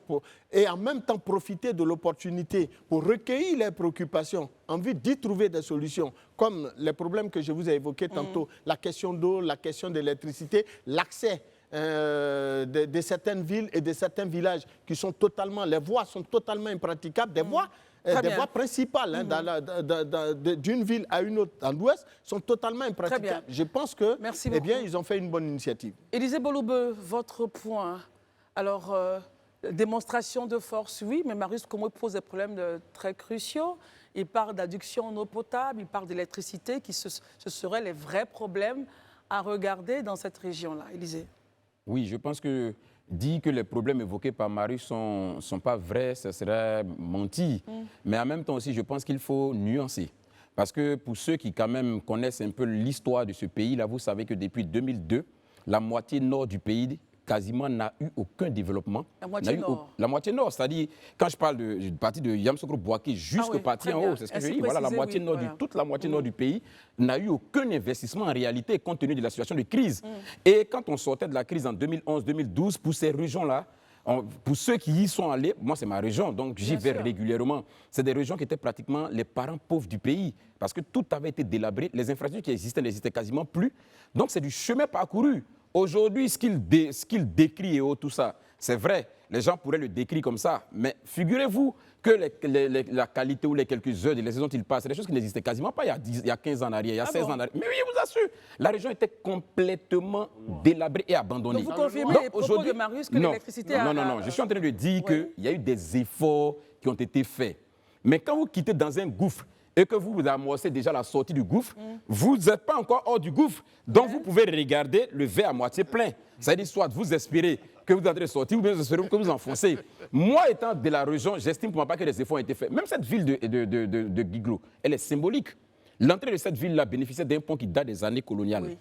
Speaker 4: et en même temps profiter de l'opportunité pour recueillir les préoccupations en vue d'y trouver des solutions, comme les problèmes que je vous ai évoqués tantôt, la question d'eau, la question de l'électricité, l'accès de certaines villes et de certains villages qui sont totalement, les voies sont totalement impraticables, des voies principales d'une ville à une autre dans l'ouest sont totalement impraticables. Je pense que, ils ont fait une bonne initiative.
Speaker 1: Élisée Boloube, votre point. Alors, démonstration de force, oui, mais Marius Komwe pose des problèmes très cruciaux. Il parle d'adduction en eau potable, il parle d'électricité, ce seraient les vrais problèmes à regarder dans cette région-là. Élisée.
Speaker 2: Oui, je pense que dire que les problèmes évoqués par Marius ne sont pas vrais, ce serait mentir. Mais en même temps aussi, je pense qu'il faut nuancer. Parce que pour ceux qui quand même connaissent un peu l'histoire de ce pays-là, vous savez que depuis 2002, la moitié nord du pays quasiment n'a eu aucun développement.
Speaker 1: La moitié nord.
Speaker 2: La moitié nord, c'est-à-dire, quand je parle du parti de Yamoussoukro Bouaké jusqu'au parti en haut, c'est ce que je dis, voilà, la moitié nord toute la moitié nord du pays n'a eu aucun investissement en réalité compte tenu de la situation de crise. Et quand on sortait de la crise en 2011-2012, pour ces régions-là, pour ceux qui y sont allés, moi c'est ma région, donc j'y vais régulièrement. C'est des régions qui étaient pratiquement les parents pauvres du pays, parce que tout avait été délabré, les infrastructures qui existaient n'existaient quasiment plus. Donc c'est du chemin parcouru. Aujourd'hui, ce qu'il décrit et tout ça, c'est vrai, les gens pourraient le décrire comme ça, mais figurez-vous que la qualité ou les quelques heures de les saisons qu'il passe, c'est des choses qui n'existaient quasiment pas il y a 15 ans en arrière, il y a 16 ans en arrière. Mais oui, je vous assure, la région était complètement délabrée et abandonnée.
Speaker 1: Donc vous confirmez les propos de Marius que l'électricité a...
Speaker 2: Non, je suis en train de dire qu'il y a eu des efforts qui ont été faits. Mais quand vous quittez dans un gouffre, et que vous amorcez déjà la sortie du gouffre, vous n'êtes pas encore hors du gouffre. Donc vous pouvez regarder le verre à moitié plein. C'est-à-dire soit vous espérez que vous êtes en train de sortir ou bien vous espérez que vous enfoncez. Moi, étant de la région, j'estime pour ma part que les efforts ont été faits. Même cette ville de Guiglo, elle est symbolique. L'entrée de cette ville-là bénéficiait d'un pont qui date des années coloniales.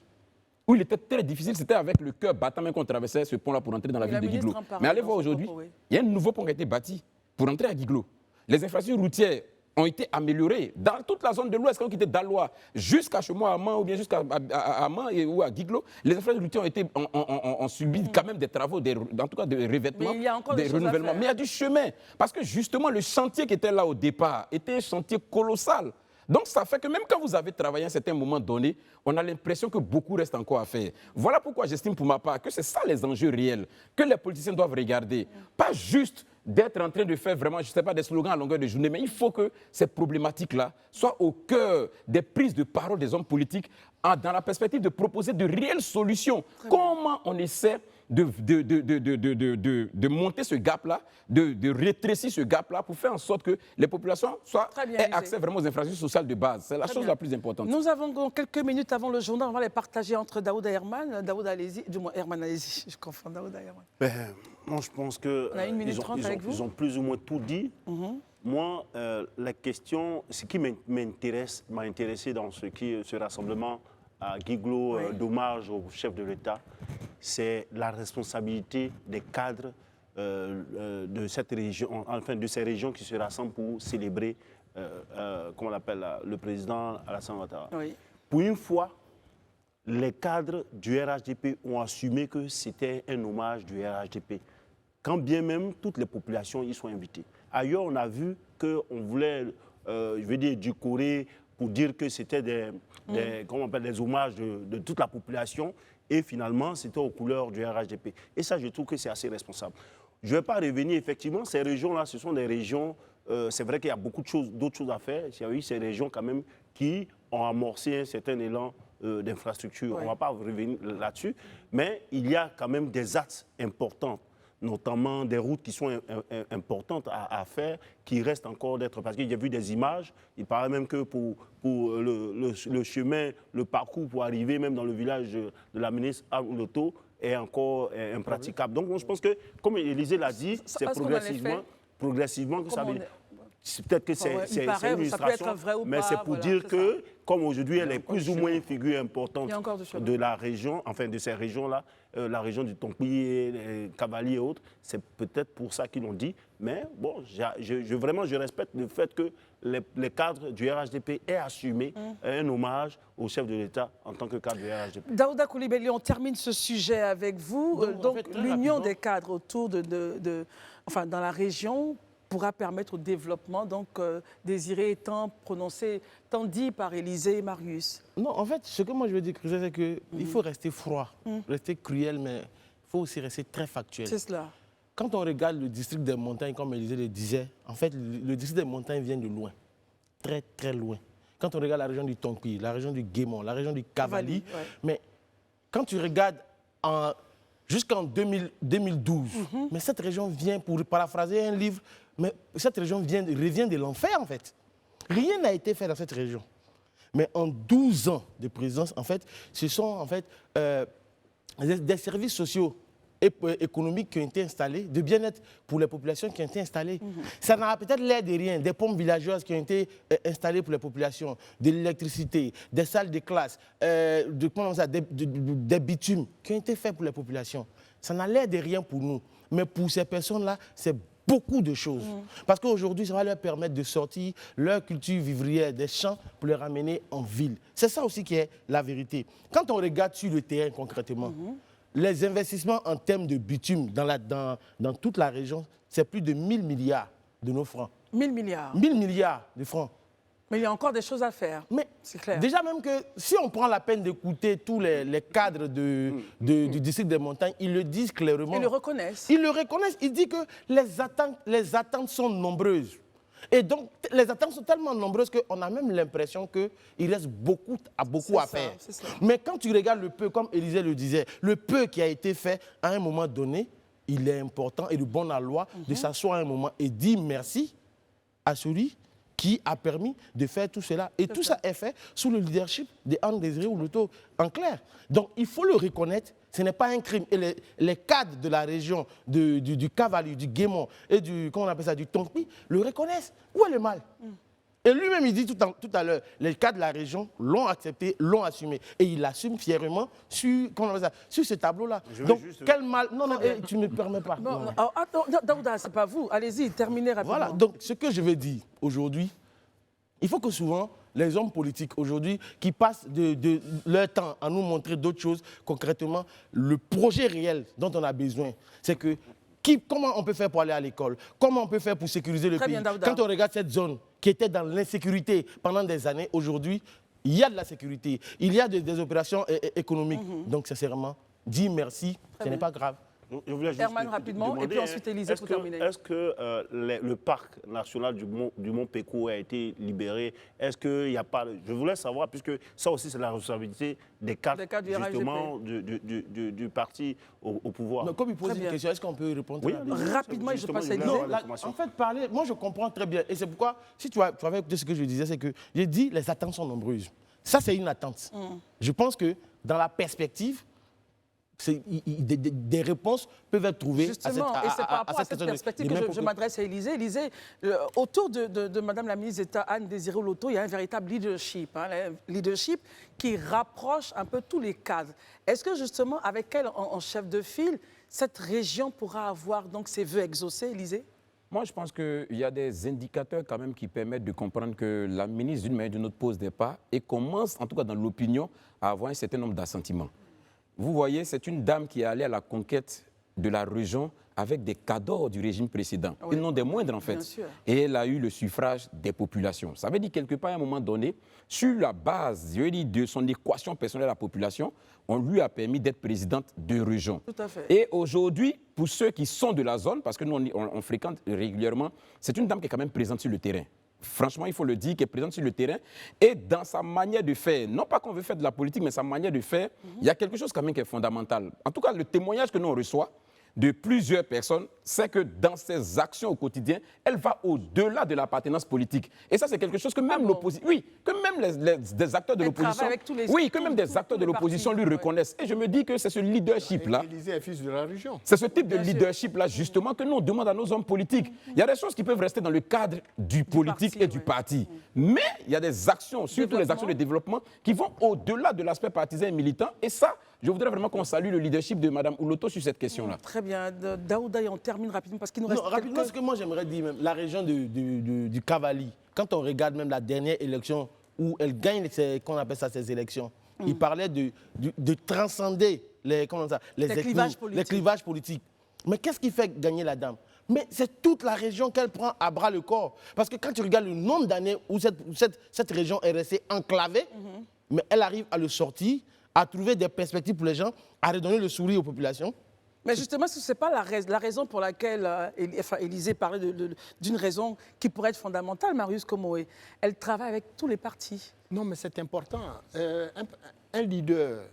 Speaker 2: Où il était très difficile, c'était avec le cœur battant même qu'on traversait ce pont-là pour entrer dans la ville de Guiglo. Mais allez voir aujourd'hui, il y a un nouveau pont qui a été bâti pour entrer à Guiglo. Les infrastructures routières ont été améliorées dans toute la zone de l'Ouest, quand on quittait Daloa jusqu'à chez moi à Mans ou bien jusqu'à Mans ou à Guiglo, les infrastructures ont subi quand même des travaux, en tout cas des revêtements, des renouvellements. Mais il y a du chemin, parce que justement le chantier qui était là au départ était un chantier colossal. Donc ça fait que même quand vous avez travaillé à un certain moment donné, on a l'impression que beaucoup reste encore à faire. Voilà pourquoi j'estime pour ma part que c'est ça les enjeux réels que les politiciens doivent regarder. Pas juste d'être en train de faire vraiment, je ne sais pas, des slogans à longueur de journée, mais il faut que ces problématiques-là soient au cœur des prises de parole des hommes politiques dans la perspective de proposer de réelles solutions. Comment on essaie de monter ce gap-là, de rétrécir ce gap-là pour faire en sorte que les populations aient accès vraiment aux infrastructures sociales de base. C'est la chose la plus importante.
Speaker 1: Nous avons quelques minutes avant le journal, on va les partager entre Daouda et Herman. Daouda, allez-y. Du moins, Herman, allez-y. Je confonds Daouda et Herman.
Speaker 3: Moi, je pense qu'ils ont plus ou moins tout dit. Moi, la question, ce qui m'a intéressé dans ce rassemblement à Guiglo, d'hommage au chef de l'État, c'est la responsabilité des cadres de cette région, enfin de ces régions qui se rassemblent pour célébrer, comment on appelle, le président Alassane Ouattara. Oui. Pour une fois, les cadres du RHDP ont assumé que c'était un hommage du RHDP, quand bien même toutes les populations y sont invitées. Ailleurs, on a vu qu'on voulait, je veux dire, édulcorer pour dire que c'était des hommages de toute la population, et finalement, c'était aux couleurs du RHDP. Et ça, je trouve que c'est assez responsable. Je ne vais pas revenir, effectivement, ces régions-là, ce sont des régions, c'est vrai qu'il y a beaucoup d'autres choses à faire. Il y a eu ces régions quand même qui ont amorcé un certain élan d'infrastructure. On ne va pas revenir là-dessus, mais il y a quand même des axes importants, notamment des routes qui sont importantes à faire, qui restent encore d'être... Parce qu'il y a vu des images, il paraît même que pour le chemin, le parcours pour arriver même dans le village de la ministre Loto est encore impraticable. Donc je pense que, comme Élisée l'a dit, c'est progressivement que ça va... Peut-être que c'est une illustration, mais c'est pour dire que, comme aujourd'hui, elle est plus ou moins une figure importante de la région, enfin de ces régions-là, la région du Tonkpi, Cavalier et autres, c'est peut-être pour ça qu'ils l'ont dit. Mais bon, vraiment, je respecte le fait que les cadres du RHDP aient assumé un hommage au chef de l'État en tant que cadre du RHDP.
Speaker 1: Daouda Coulibaly, on termine ce sujet avec vous. Donc l'union des cadres autour enfin, dans la région pourra permettre au développement, donc désiré étant prononcé, tant dit par Élisée et Marius.
Speaker 5: Non, en fait, ce que moi je veux dire, c'est qu'il faut rester froid, rester cruel, mais il faut aussi rester très factuel.
Speaker 1: C'est cela.
Speaker 5: Quand on regarde le district des montagnes, comme Élisée le disait, en fait, le district des montagnes vient de loin, très très loin. Quand on regarde la région du Tonkpi, la région du Guémon, la région du Cavali, mais quand tu regardes jusqu'en 2012, mais cette région vient, pour paraphraser un livre, mais cette région revient de l'enfer, en fait. Rien n'a été fait dans cette région. Mais en 12 ans de présidence, en fait, ce sont en fait des services sociaux et économiques qui ont été installés, de bien-être pour les populations qui ont été installées. Ça n'a peut-être l'air de rien. Des pompes villageoises qui ont été installées pour les populations, de l'électricité, des salles de classe, des bitumes qui ont été faits pour les populations. Ça n'a l'air de rien pour nous. Mais pour ces personnes-là, c'est beaucoup de choses. Parce qu'aujourd'hui, ça va leur permettre de sortir leur culture vivrière des champs pour les ramener en ville. C'est ça aussi qui est la vérité. Quand on regarde sur le terrain concrètement, les investissements en termes de bitume dans toute la région, c'est plus de 1000 milliards de nos francs.
Speaker 1: 1000 milliards
Speaker 5: 1000 milliards de francs.
Speaker 1: Mais il y a encore des choses à faire.
Speaker 5: Mais
Speaker 1: c'est clair.
Speaker 5: Déjà même que si on prend la peine d'écouter tous les cadres du district des montagnes, ils le disent clairement.
Speaker 1: Ils le reconnaissent.
Speaker 5: Ils le reconnaissent. Ils disent que les attentes sont nombreuses. Et donc, les attentes sont tellement nombreuses qu'on a même l'impression qu'il reste beaucoup à faire. Mais quand tu regardes le peu, comme Élisée le disait, le peu qui a été fait à un moment donné, il est important et de bon aloi de s'asseoir à un moment et dire merci à celui qui a permis de faire tout cela. Et tout ça est fait sous le leadership de Anne Désiré Oloto, en clair. Donc, il faut le reconnaître, ce n'est pas un crime. Et les cadres de la région du Cavalier, du Guémon et du Tonkpi le reconnaissent. Où est le mal? Et lui-même, il dit tout à l'heure, les cadres de la région l'ont accepté, l'ont assumé. Et il l'assume fièrement sur ce tableau-là. Donc, quel mal... Non, tu ne me permets pas.
Speaker 1: Non. Attends, Daouda, ce n'est pas vous. Allez-y, terminez rapidement.
Speaker 5: Voilà, donc ce que je veux dire aujourd'hui, il faut que souvent, les hommes politiques aujourd'hui, qui passent de leur temps à nous montrer d'autres choses, concrètement, le projet réel dont on a besoin, c'est que Comment on peut faire pour aller à l'école? Comment on peut faire pour sécuriser le pays? Quand on regarde cette zone qui était dans l'insécurité pendant des années, aujourd'hui, il y a de la sécurité, il y a des opérations économiques. Donc, sincèrement, dire merci, ce n'est pas grave.
Speaker 1: Je voulais juste Herman, rapidement, demander, et puis ensuite Élisée pour terminer.
Speaker 3: Est-ce que le parc national du Mont Pékou a été libéré? Est-ce qu'il n'y a pas... Je voulais savoir, puisque ça aussi c'est la responsabilité des cadres justement du parti au pouvoir.
Speaker 5: Donc, comme il pose une question, est-ce qu'on peut répondre
Speaker 1: rapidement? Je passe à Élisée.
Speaker 5: En fait, parler, moi je comprends très bien. Et c'est pourquoi, si tu avais écouté ce que je disais, c'est que j'ai dit les attentes sont nombreuses. Ça, c'est une attente. Je pense que dans la perspective, des réponses peuvent être trouvées.
Speaker 1: Justement, et c'est par rapport à cette perspective que je m'adresse à Élisée. Élisée, autour de Mme la ministre d'État Anne-Désirée Oloto, il y a un véritable leadership, un leadership qui rapproche un peu tous les cadres. Est-ce que justement, avec elle en chef de file, cette région pourra avoir donc ses vœux exaucés, Élisée?
Speaker 2: Moi, je pense qu'il y a des indicateurs quand même qui permettent de comprendre que la ministre, d'une manière ou d'une autre, pose des pas et commence, en tout cas dans l'opinion, à avoir un certain nombre d'assentiments. Vous voyez, c'est une dame qui est allée à la conquête de la région avec des cadors du régime précédent. Oui. Et non des moindres, en fait. Et elle a eu le suffrage des populations. Ça veut dire quelque part, à un moment donné, sur la base, je dis, de son équation personnelle à la population, on lui a permis d'être présidente de région.
Speaker 1: Tout à fait.
Speaker 2: Et aujourd'hui, pour ceux qui sont de la zone, parce que nous, on fréquente régulièrement, c'est une dame qui est quand même présente sur le terrain. Franchement, il faut le dire, qui est présente sur le terrain. Et dans sa manière de faire, non pas qu'on veut faire de la politique, mais sa manière de faire, il y a quelque chose quand même qui est fondamental. En tout cas, le témoignage que nous on reçoit de plusieurs personnes, c'est que dans ses actions au quotidien, elle va au-delà de l'appartenance politique. Et ça, c'est quelque chose que même l'opposition, oui, que même des acteurs de l'opposition, oui, que même des acteurs de l'opposition lui reconnaissent. Et je me dis que c'est ce leadership-là, c'est ce type de leadership-là, justement, que nous on demande à nos hommes politiques. Il y a des choses qui peuvent rester dans le cadre du politique et du parti. Mais il y a des actions, surtout les actions de développement, qui vont au-delà de l'aspect partisan et militant. Et ça, je voudrais vraiment qu'on salue le leadership de Mme Oloto sur cette question-là.
Speaker 1: Très bien. Daouda, on termine rapidement parce qu'il nous reste
Speaker 5: rapidement, ce que moi j'aimerais dire, même, la région du Cavali, quand on regarde même la dernière élection où elle gagne, qu'on appelle ça ces élections, il parlait de transcender les clivages politiques. Mais qu'est-ce qui fait gagner la dame? Mais c'est toute la région qu'elle prend à bras le corps. Parce que quand tu regardes le nombre d'années où cette région est restée enclavée, mais elle arrive à le sortir, à trouver des perspectives pour les gens, à redonner le sourire aux populations.
Speaker 1: Mais justement, ce n'est pas la raison pour laquelle Élisée parlait d'une raison qui pourrait être fondamentale, Marius Komoé. Elle travaille avec tous les partis.
Speaker 4: Non, mais c'est important. Un leader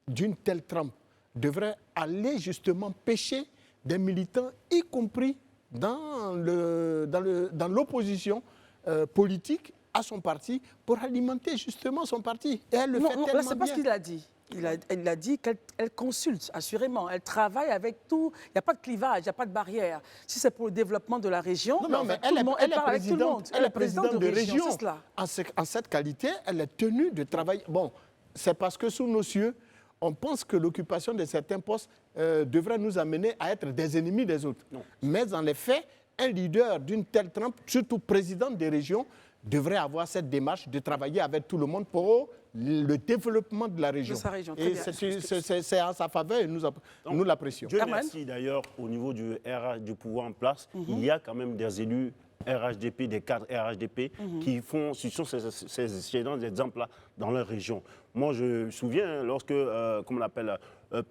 Speaker 4: d'une telle trempe devrait aller justement pêcher des militants, y compris dans l'opposition politique à son parti, pour alimenter justement son parti. Et elle le fait tellement bien.
Speaker 1: C'est pas ce qu'il a dit. Il a dit qu'elle consulte, assurément. Elle travaille avec tout. Il n'y a pas de clivage, il n'y a pas de barrière. Si c'est pour le développement de la région,
Speaker 4: non, mais elle est présidente de région. En cette qualité, elle est tenue de travailler. Bon, c'est parce que sous nos cieux, on pense que l'occupation de certains postes devrait nous amener à être des ennemis des autres. Non. Mais dans les faits, un leader d'une telle trempe, surtout président des régions, devrait avoir cette démarche de travailler avec tout le monde pour le développement de la région.
Speaker 1: De sa région.
Speaker 4: Et c'est en sa faveur et nous l'apprécions.
Speaker 3: Dieu merci d'ailleurs, au niveau du RH du pouvoir en place, il y a quand même des élus RHDP, des cadres RHDP qui sont ces excellents exemples-là dans leur région. Moi, je me souviens, lorsque, comme on l'appelle,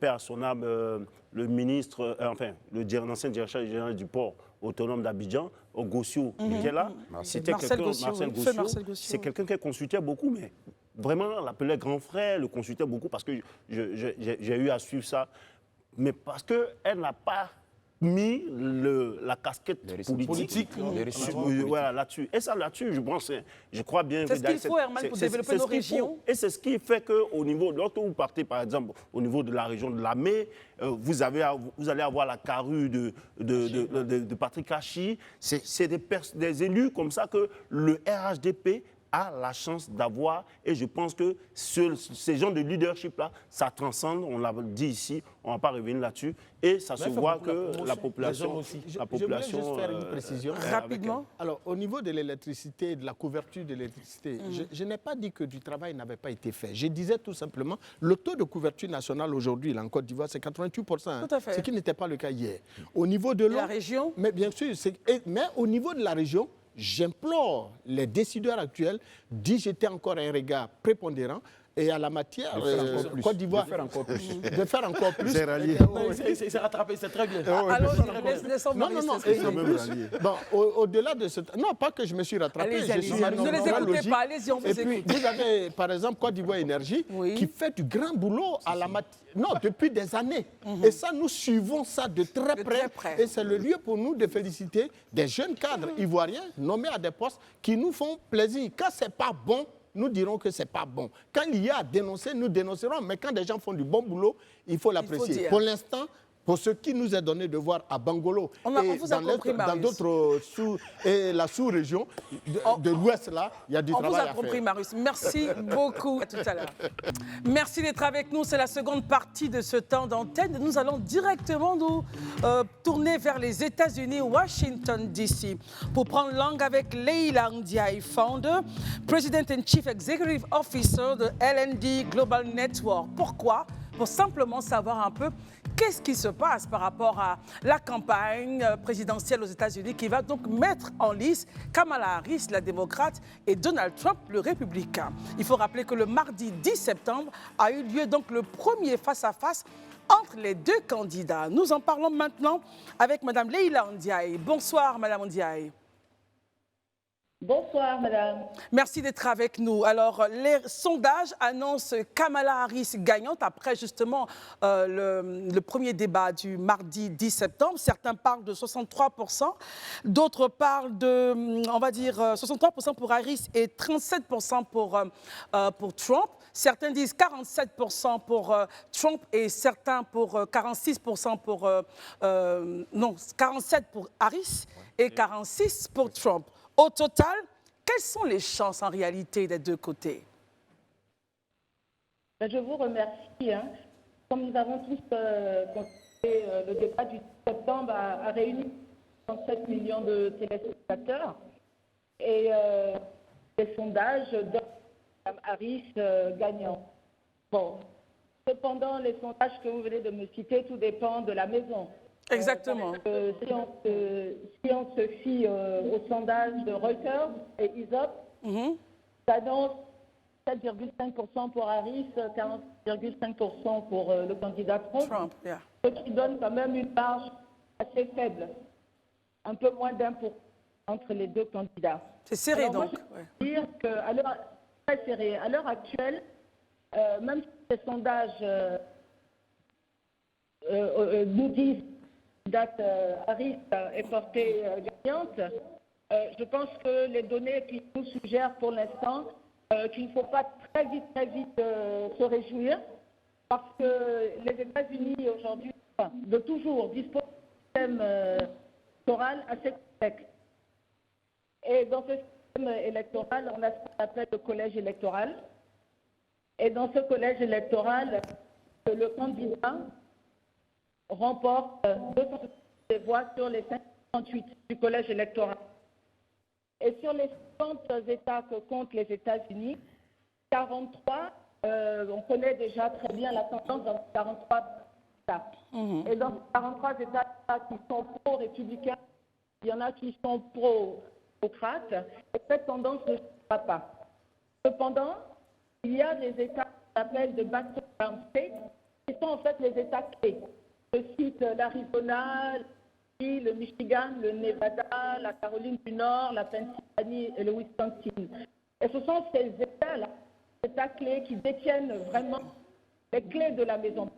Speaker 3: Père Sonab, le ministre, l'ancien directeur général du port autonome d'Abidjan, Gossio, qui est là, c'était quelqu'un, Marcel Gossio, c'est quelqu'un qui consultait beaucoup, mais vraiment l'appelait grand frère, le consultait beaucoup parce que j'ai eu à suivre ça, mais parce qu'elle n'a pas mis la casquette politique voilà, là-dessus. Et ça, là-dessus, je crois bien que...
Speaker 1: C'est ce qu'il faut, Herman, pour développer nos régions.
Speaker 3: Et c'est ce qui fait qu'au niveau... Lorsque vous partez, par exemple, au niveau de la région de Lamé, vous allez avoir la carrue de Patrick Hachi. C'est des élus comme ça que le RHDP a la chance d'avoir, et je pense que ces gens de leadership-là, ça transcende, on l'a dit ici, on ne va pas revenir là-dessus, et ça se voit que la population...
Speaker 4: Je voulais juste faire une précision.
Speaker 1: Rapidement.
Speaker 4: Alors, au niveau de l'électricité, de la couverture de l'électricité, je n'ai pas dit que du travail n'avait pas été fait. Je disais tout simplement, le taux de couverture nationale aujourd'hui, en Côte d'Ivoire, c'est 88%, hein, ce qui n'était pas le cas hier. Au niveau de
Speaker 1: la région?
Speaker 4: Mais bien sûr, mais au niveau de la région, j'implore les décideurs actuels d'y jeter encore un regard prépondérant et à la matière Côte d'Ivoire
Speaker 2: de faire encore plus.
Speaker 4: De faire encore plus.
Speaker 5: C'est rattrapé, c'est très bien.
Speaker 1: Alors, laissons-moi
Speaker 4: Bon, au-delà de ce... Non, pas que je me suis rattrapé.
Speaker 1: Ne les écoutez pas, allez-y, on vous écoute.
Speaker 4: Et puis, vous avez, par exemple, Côte d'Ivoire Énergie, qui fait du grand boulot à la matière... Non, depuis des années. Et ça, nous suivons ça de très près. Et c'est le lieu pour nous de féliciter des jeunes cadres ivoiriens nommés à des postes qui nous font plaisir. Quand ce n'est pas bon, nous dirons que ce n'est pas bon. Quand il y a à dénoncer, nous dénoncerons. Mais quand des gens font du bon boulot, il faut l'apprécier. Pour l'instant, pour ce qui nous est donné de voir à Bangolo et dans d'autres la sous-région de l'Ouest, là, il y a du travail à faire.
Speaker 1: On vous a compris, Marius. Merci beaucoup. À tout à l'heure. Merci d'être avec nous. C'est la seconde partie de ce temps d'antenne. Nous allons directement nous tourner vers les États-Unis, Washington, D.C., pour prendre langue avec Leila Ndiaye, founder, President and Chief Executive Officer de L&D Global Network. Pourquoi? Pour simplement savoir un peu qu'est-ce qui se passe par rapport à la campagne présidentielle aux États-Unis qui va donc mettre en lice Kamala Harris, la démocrate, et Donald Trump, le républicain. Il faut rappeler que le mardi 10 septembre a eu lieu donc le premier face-à-face entre les deux candidats. Nous en parlons maintenant avec Mme Leila Ndiaye. Bonsoir, Mme Ndiaye.
Speaker 7: Bonsoir, madame.
Speaker 1: Merci d'être avec nous. Alors, les sondages annoncent Kamala Harris gagnante après justement le premier débat du mardi 10 septembre. Certains parlent de 63%, d'autres parlent de, on va dire, 63% pour Harris et 37% pour Trump. Certains disent 47% pour Trump et certains pour 46% pour... non, 47% pour Harris et 46% pour Trump. Au total, quelles sont les chances en réalité des deux côtés?
Speaker 7: Je vous remercie. Comme nous avons tous constaté, le débat du 10 septembre a réuni 37 millions de téléspectateurs et les sondages donnent Mme Harris gagnant. Bon, cependant, les sondages que vous venez de me citer, tout dépend de la maison.
Speaker 1: Exactement.
Speaker 7: Si on se fie au sondage de Reuters et ISOP, ça annonce 7,5% pour Harris, 40,5% pour le candidat Trump, ce qui donne quand même une marge assez faible, un peu moins d'1% entre les deux candidats.
Speaker 1: C'est serré. Alors, donc.
Speaker 7: Moi, je veux dire qu'à très serré. À l'heure actuelle, même si ces sondages nous disent date Harris est portée gagnante, je pense que les données qui nous suggèrent pour l'instant qu'il ne faut pas très vite se réjouir parce que les États-Unis aujourd'hui, de toujours, disposent d'un système électoral assez complexe. Et dans ce système électoral, on a ce qu'on appelle le collège électoral. Et dans ce collège électoral, le candidat remporte 260 voix sur les 58 du collège électoral. Et sur les 50 États que comptent les États-Unis, 43, on connaît déjà très bien la tendance dans ces 43 États. Et dans ces 43 États qui sont pro-républicains, il y en a qui sont pro-démocrates, et cette tendance ne changera pas. Cependant, il y a des États qu'on appelle de battleground states, qui sont en fait les États clés. Je cite l'Arizona, le Michigan, le Nevada, la Caroline du Nord, la Pennsylvanie et le Wisconsin. Et ce sont ces États-là, ces États clés qui détiennent vraiment les clés de la maison.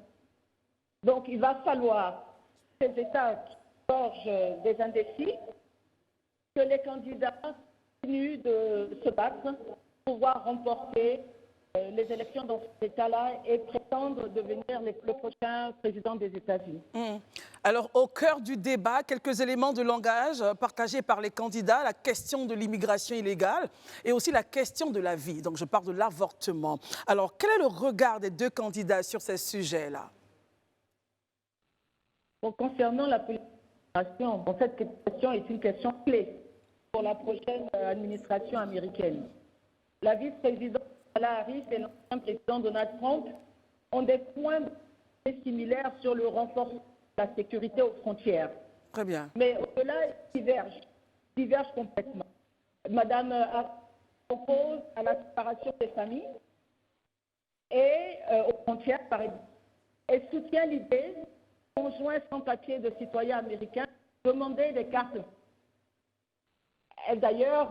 Speaker 7: Donc il va falloir, ces États qui gorgent des indécis, que les candidats continuent de se battre pour pouvoir remporter les élections dans cet État-là et prétendre devenir le prochain président des États-Unis.
Speaker 1: Alors, au cœur du débat, quelques éléments de langage partagés par les candidats, la question de l'immigration illégale et aussi la question de la vie. Donc, je parle de l'avortement. Alors, quel est le regard des deux candidats sur ces sujets-là?
Speaker 7: Bon, concernant la politique d'immigration, bon, cette question est une question clé pour la prochaine administration américaine. La vice-présidente Kamala Harris et l'ancien président Donald Trump ont des points similaires sur le renforcement de la sécurité aux frontières.
Speaker 1: Très bien.
Speaker 7: Mais au-delà, ils divergent complètement. Madame Harris s'oppose à la séparation des familles et aux frontières, par exemple. Elle soutient l'idée conjoints sans papier de citoyens américains demander des cartes. D'ailleurs,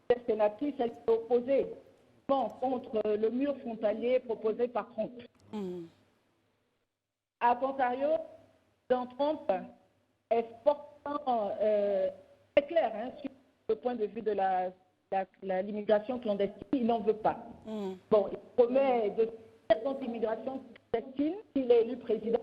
Speaker 7: cette sénatrice, elle s'est opposée contre le mur frontalier proposé par Trump. À contrario, dans Trump est fortement très clair sur le point de vue de l'immigration clandestine, il n'en veut pas. Bon, il promet de faire contre l'immigration clandestine s'il est élu président.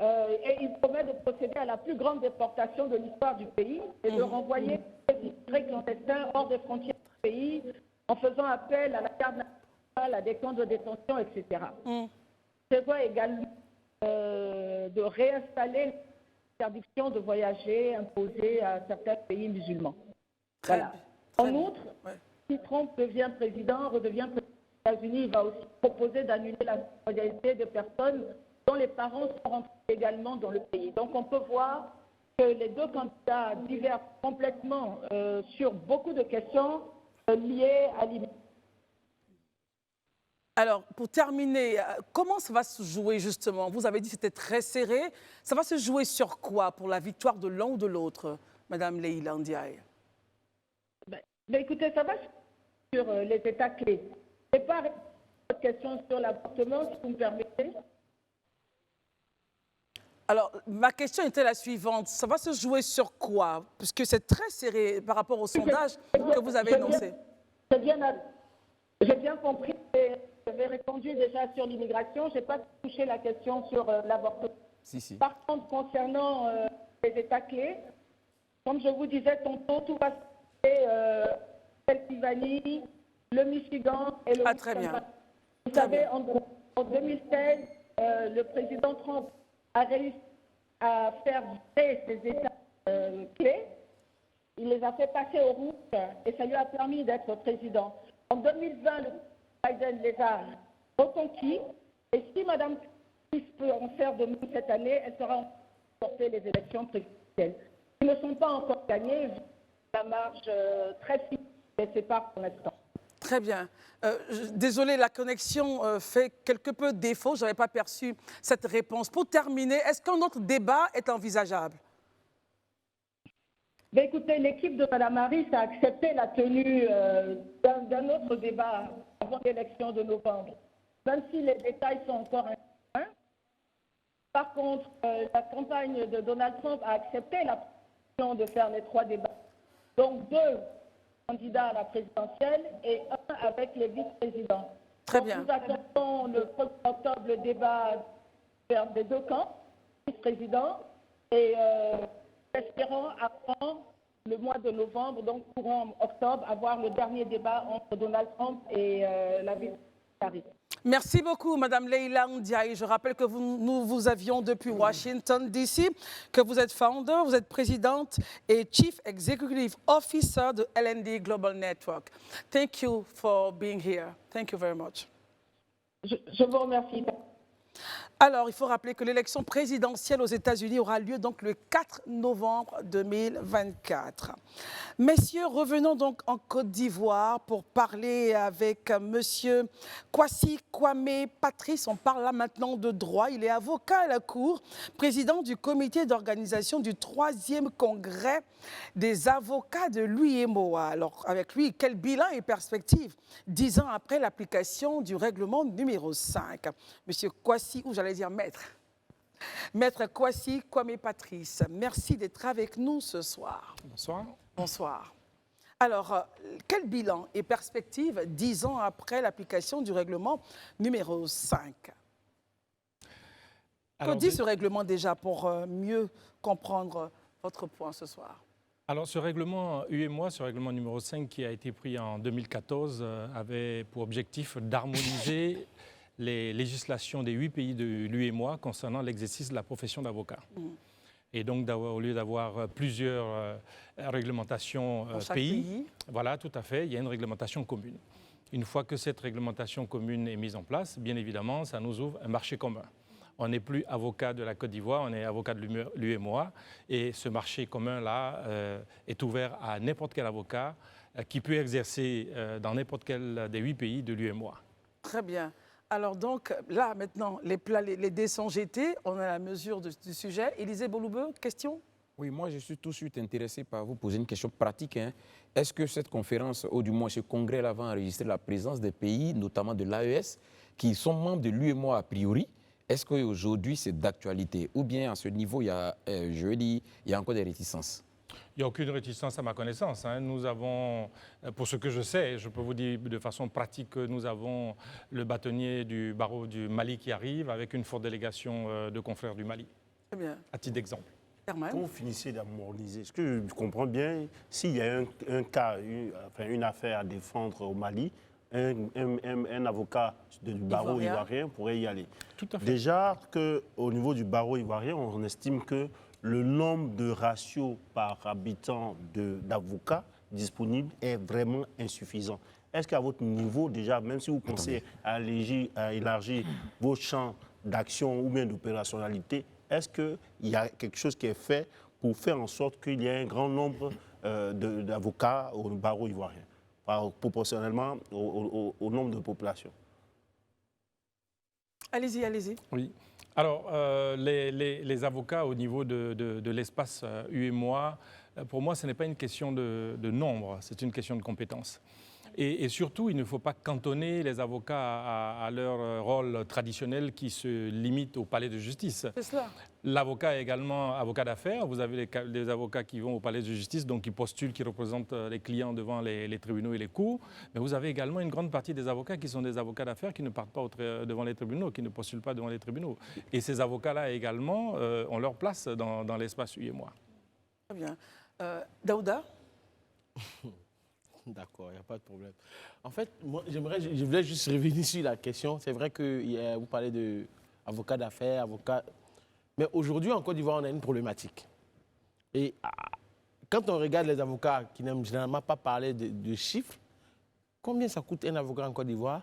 Speaker 7: Et il promet de procéder à la plus grande déportation de l'histoire du pays et de renvoyer les immigrés clandestins hors des frontières du pays en faisant appel à la garde nationale, à des camps de détention, etc. Prévoit également de réinstaller l'interdiction de voyager imposée à certains pays musulmans. Voilà. En outre, si Trump devient président, redevient président des États-Unis, il va aussi proposer d'annuler la nationalité des personnes dont les parents sont rentrés également dans le pays. Donc on peut voir que les deux candidats divergent complètement sur beaucoup de questions liées à l'immigration.
Speaker 1: Alors, pour terminer, comment ça va se jouer justement? Vous avez dit que c'était très serré. Ça va se jouer sur quoi pour la victoire de l'un ou de l'autre, Madame Leïla Ndiaye?
Speaker 7: Écoutez, ça va sur les États clés. Je n'ai pas répondu à votre question sur l'avortement, si vous me permettez.
Speaker 1: Alors, ma question était la suivante. Ça va se jouer sur quoi? Puisque c'est très serré par rapport au sondage que vous avez énoncé.
Speaker 7: J'ai bien compris. J'avais répondu déjà sur l'immigration. Je n'ai pas touché la question sur l'avortement. Par contre, concernant les États clés, comme je vous disais tantôt, tout va se passer Pennsylvanie, le Michigan et le
Speaker 1: très bien.
Speaker 7: Vous savez, en 2016, le président Trump a réussi à faire virer ces États clés. Il les a fait passer au rouge et ça lui a permis d'être président. En 2020, le Biden les a reconquis. Et si Mme Harris peut en faire de même cette année, elle sera en porter les élections présidentielles. Ils ne sont pas encore gagnés, vu la marge très fine les sépare pour l'instant.
Speaker 1: Très bien. Désolée, la connexion fait quelque peu défaut. Je n'avais pas perçu cette réponse. Pour terminer, est-ce qu'un autre débat est envisageable?
Speaker 7: Écoutez, l'équipe de Mme Harris a accepté la tenue d'un autre débat avant l'élection de novembre, même si les détails sont encore incertains. Par contre, la campagne de Donald Trump a accepté la proposition de faire les 3 débats. Donc 2 candidats à la présidentielle et 1 avec les vice-présidents.
Speaker 1: Très bien.
Speaker 7: Nous attendons le 1er octobre le débat des 2 camps, vice-présidents, et espérons avant le mois de novembre, donc courant octobre, avoir le dernier débat entre Donald Trump et la vice-présidente Harris.
Speaker 1: Merci beaucoup, Madame Leïla Ndiaye. Je rappelle que nous vous avions depuis Washington, D.C., que vous êtes founder, vous êtes présidente et Chief Executive Officer de L&D Global Network. Thank you for being here. Thank you very much.
Speaker 7: Je vous remercie.
Speaker 1: Alors, il faut rappeler que l'élection présidentielle aux États-Unis aura lieu donc le 4 novembre 2024. Messieurs, revenons donc en Côte d'Ivoire pour parler avec monsieur Kwasi Kwame Patrice. On parle là maintenant de droit. Il est avocat à la Cour, président du comité d'organisation du 3e congrès des avocats de l'UEMOA. Alors, avec lui, quel bilan et perspective 10 ans après l'application du règlement numéro 5? Monsieur Kwasi, ou j'allais dire maître. Maître Kwasi Kwame Patrice, merci d'être avec nous ce soir.
Speaker 8: Bonsoir.
Speaker 1: Bonsoir. Alors, quel bilan et perspective 10 ans après l'application du règlement numéro 5? Que dit ce règlement déjà pour mieux comprendre votre point ce soir?
Speaker 8: Alors, ce règlement UEMOA, ce règlement numéro 5 qui a été pris en 2014, avait pour objectif d'harmoniser les législations des 8 pays de l'UEMOA concernant l'exercice de la profession d'avocat. Et donc, au lieu d'avoir plusieurs réglementations pays, voilà, tout à fait, il y a une réglementation commune. Une fois que cette réglementation commune est mise en place, bien évidemment, ça nous ouvre un marché commun. On n'est plus avocat de la Côte d'Ivoire, on est avocat de l'UEMOA. Et ce marché commun-là est ouvert à n'importe quel avocat qui peut exercer dans n'importe quel des 8 pays de l'UEMOA.
Speaker 1: Très bien. Alors donc, là, maintenant, les dés sont jetés. On a la mesure du sujet. Élisée Boloubeu, question?
Speaker 2: Oui, moi, je suis tout de suite intéressé par vous poser une question pratique. Est-ce que cette conférence, ou du moins ce congrès-là, va enregistrer la présence des pays, notamment de l'AES, qui sont membres de l'UEMOA a priori? Est-ce qu'aujourd'hui, c'est d'actualité? Ou bien, à ce niveau, il y a, il y a encore des réticences?
Speaker 8: Il n'y a aucune réticence à ma connaissance. Nous avons, pour ce que je sais, je peux vous dire de façon pratique que nous avons le bâtonnier du barreau du Mali qui arrive avec une forte délégation de confrères du Mali.
Speaker 1: Très bien.
Speaker 8: À titre d'exemple.
Speaker 3: Quand vous finissez d'harmoniser, est-ce que je comprends bien, s'il y a un cas, une affaire à défendre au Mali, un avocat du barreau ivoirien pourrait y aller?
Speaker 8: Tout à fait.
Speaker 3: Déjà qu'au niveau du barreau ivoirien, on estime que le nombre de ratios par habitant d'avocats disponibles est vraiment insuffisant. Est-ce qu'à votre niveau, déjà, même si vous pensez à élargir vos champs d'action ou bien d'opérationnalité, est-ce qu'il y a quelque chose qui est fait pour faire en sorte qu'il y ait un grand nombre d'avocats au barreau ivoirien, proportionnellement au nombre de population?
Speaker 1: Allez-y, allez-y.
Speaker 8: Oui. Alors, les avocats au niveau de l'espace UEMOA, pour moi, ce n'est pas une question de nombre, c'est une question de compétence. Et surtout, il ne faut pas cantonner les avocats à leur rôle traditionnel qui se limite au palais de justice.
Speaker 1: C'est cela.
Speaker 8: L'avocat est également avocat d'affaires. Vous avez des avocats qui vont au palais de justice, donc qui postulent, qui représentent les clients devant les tribunaux et les cours. Mais vous avez également une grande partie des avocats qui sont des avocats d'affaires qui ne partent pas devant les tribunaux, qui ne postulent pas devant les tribunaux. Et ces avocats-là également ont leur place dans l'espace UEMOA.
Speaker 1: Très bien. Daouda?
Speaker 5: D'accord, il n'y a pas de problème. En fait, moi, je voulais juste revenir sur la question. C'est vrai que vous parlez d'avocat d'affaires, avocat... Mais aujourd'hui, en Côte d'Ivoire, on a une problématique. Et quand on regarde les avocats qui n'aiment généralement pas parler de chiffres, combien ça coûte un avocat en Côte d'Ivoire?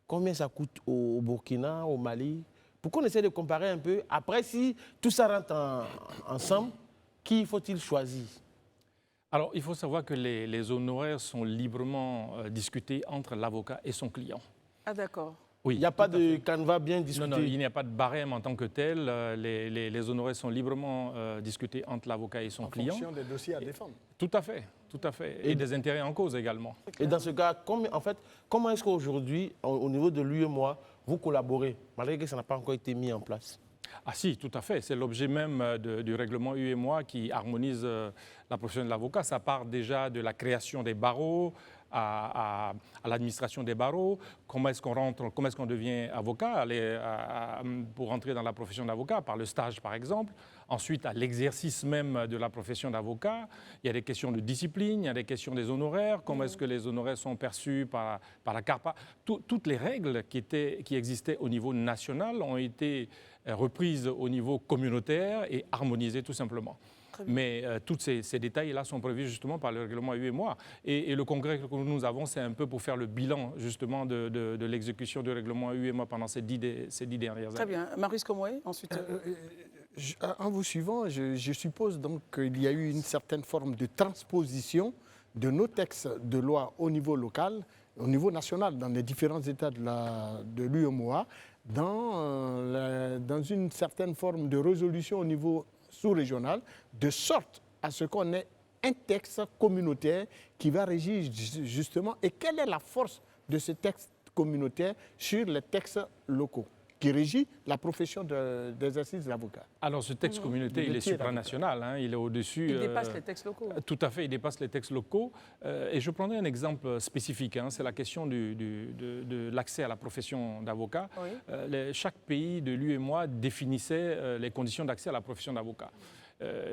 Speaker 5: Combien ça coûte au Burkina, au Mali? Pourquoi on essaie de comparer un peu? Après, si tout ça rentre ensemble, qui faut-il choisir?
Speaker 8: Alors, il faut savoir que les honoraires sont librement discutés entre l'avocat et son client.
Speaker 1: Ah, d'accord.
Speaker 8: Oui,
Speaker 5: il n'y a pas de canevas bien discuté.
Speaker 8: Non, il n'y a pas de barème en tant que tel. Les honoraires sont librement discutés entre l'avocat et son client.
Speaker 4: En fonction des dossiers à défendre.
Speaker 8: Tout à fait, tout à fait. Et des intérêts en cause également.
Speaker 5: Et dans ce cas, comment est-ce qu'aujourd'hui, au niveau de l'UEMOA, vous collaborez, malgré que ça n'a pas encore été mis en place?
Speaker 8: Ah si, tout à fait. C'est l'objet même du règlement UEMOA qui harmonise la profession de l'avocat. Ça part déjà de la création des barreaux, à l'administration des barreaux, comment est-ce qu'on rentre, comment est-ce qu'on devient avocat pour entrer dans la profession d'avocat, par le stage par exemple. Ensuite, à l'exercice même de la profession d'avocat, il y a des questions de discipline, il y a des questions des honoraires, comment est-ce que les honoraires sont perçus par la CARPA. Toutes les règles qui existaient au niveau national ont été reprises au niveau communautaire et harmonisées tout simplement. Mais tous ces détails-là sont prévus justement par le règlement UEMOA. Et le congrès que nous avons, c'est un peu pour faire le bilan justement de l'exécution du règlement UEMOA pendant ces 10 dernières années.
Speaker 1: Très bien. Marius Komoué, ensuite.
Speaker 4: En vous suivant, je suppose donc qu'il y a eu une certaine forme de transposition de nos textes de loi au niveau local, au niveau national, dans les différents États de l'UEMOA, dans une certaine forme de résolution au niveau sous-régional, de sorte à ce qu'on ait un texte communautaire qui va régir justement. Et quelle est la force de ce texte communautaire sur les textes locaux? qui régit la profession d'exercice d'avocat.
Speaker 8: Alors ce texte communautaire, il est supranational, hein, il est au-dessus...
Speaker 1: Il dépasse les textes locaux.
Speaker 8: Tout à fait, il dépasse les textes locaux. Et je prendrai un exemple spécifique, hein, c'est la question de l'accès à la profession d'avocat. Oui. Chaque pays de l'UEMOA définissait les conditions d'accès à la profession d'avocat.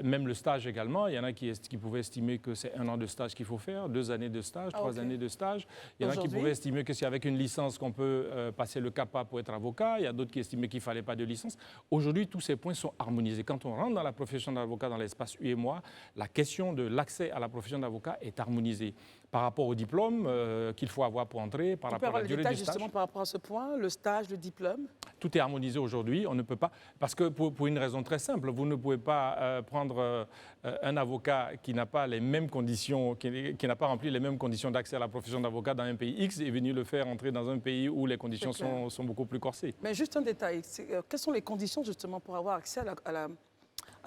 Speaker 8: Même le stage également, il y en a qui pouvaient estimer que c'est 1 an de stage qu'il faut faire, 2 années de stage, 3 années de stage. Il y en a qui pouvaient estimer que c'est avec une licence qu'on peut passer le CAPA pour être avocat. Il y a d'autres qui estimaient qu'il ne fallait pas de licence. Aujourd'hui, tous ces points sont harmonisés. Quand on rentre dans la profession d'avocat dans l'espace UEMOA, la question de l'accès à la profession d'avocat est harmonisée par rapport au diplôme qu'il faut avoir pour entrer, par rapport à la durée du stage.
Speaker 1: Justement par rapport à ce point, le stage, le diplôme.
Speaker 8: Tout est harmonisé aujourd'hui. On ne peut pas, parce que pour une raison très simple, vous ne pouvez pas prendre un avocat qui n'a pas les mêmes conditions, qui n'a pas rempli les mêmes conditions d'accès à la profession d'avocat dans un pays X et venir le faire entrer dans un pays où les conditions sont beaucoup plus corsées.
Speaker 1: Mais juste un détail, quelles sont les conditions justement pour avoir accès à